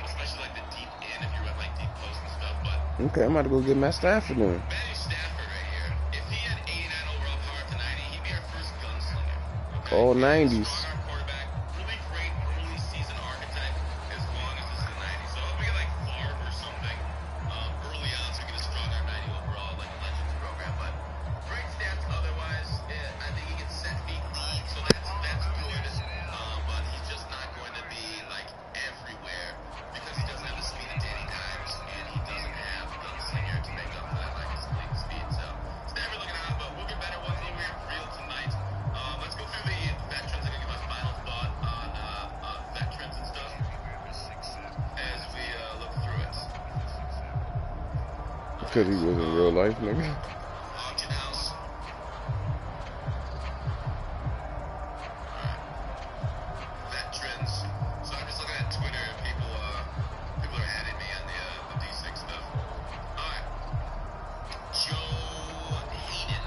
Especially like the deep end if you're at like deep post and stuff. But Okay, I'm about to go get Matt Stafford then. Matthew Stafford right here. If he had 89 overall power to 90, he'd be our first gunslinger. Okay? All He's a 90s. strong arm quarterback, really great early season archetype as long as this is the 90s. So if we get like Favre or something early on, so we get a strong arm 90 overall, like a Legends program. But great stats otherwise. I think he gets set feet lead, so that's good. But he's just not going to be like everywhere because he doesn't have the speed of Danny Dimes and he doesn't have a gunslinger to make up for that lack of speed. So Stafford looking out, but we'll get better ones when we're real tonight. Let's go through the veterans. I'm gonna give my final thought on veterans and stuff as we look through it. Because he was in real life, nigga. Auction house. Veterans. So I'm just looking at Twitter. People are adding me on the D6 stuff. All right. Joe Hayden,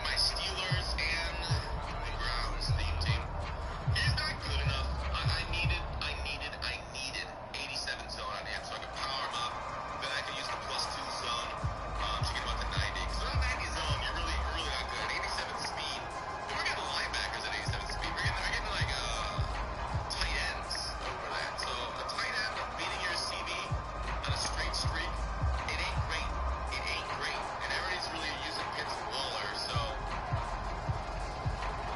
my Steelers and the Browns theme team. He's not good enough. I needed 87 zone on him so I could power him up. Then I could use the +2 zone to get him up to 90. Because on 90 zone, you're really not good. 87 speed. But we're getting linebackers at 87 speed. We're getting like tight ends over that. So a tight end beating your CB on a straight streak, it ain't great. And everybody's really using Pitts and Waller, so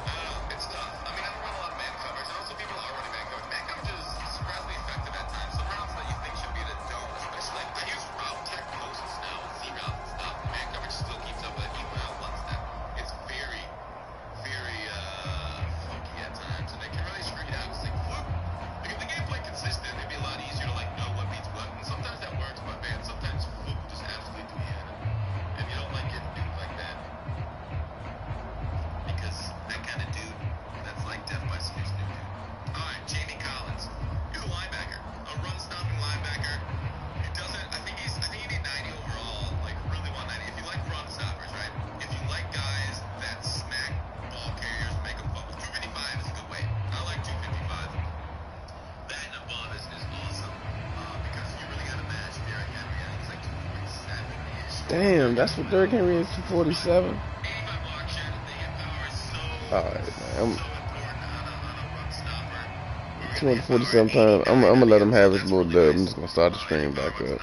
I don't know. It's tough. I mean, I don't run a lot of man coverage. And also people are running man coverage. Man coverage is surprisingly effective at times. Some routes that you think should be in a dome, especially like I use route tech posts now, Z routes and stuff. Man coverage still keeps up with it even out one step. It's very funky at times, and they can really screw you out. It's like whoop. Like if the game played consistent, it'd be a lot easier to like know what beats what. And sometimes that works, but man, sometimes whoop just absolutely do you in. And you don't like getting duped like that. Because that kind of dude, that's like death by Snoop dude. Alright, Jamie Collins. He's a linebacker. A run-stopping linebacker. He doesn't, I think you need 90 overall. Like, really want 90. If you like run stoppers, right? If you like guys that smack ball carriers, make them fumble. 255 is a good weight. I like 255. That and above is awesome. Because you really got to match Derrick Henry. I think he's like 247-ish. Damn, that's what Derrick Henry is, 247. 85 block shot, the power is so Alright, man. important on a run stopper. 247 times. I'm gonna let him have his little dub. I'm just gonna start the stream back up.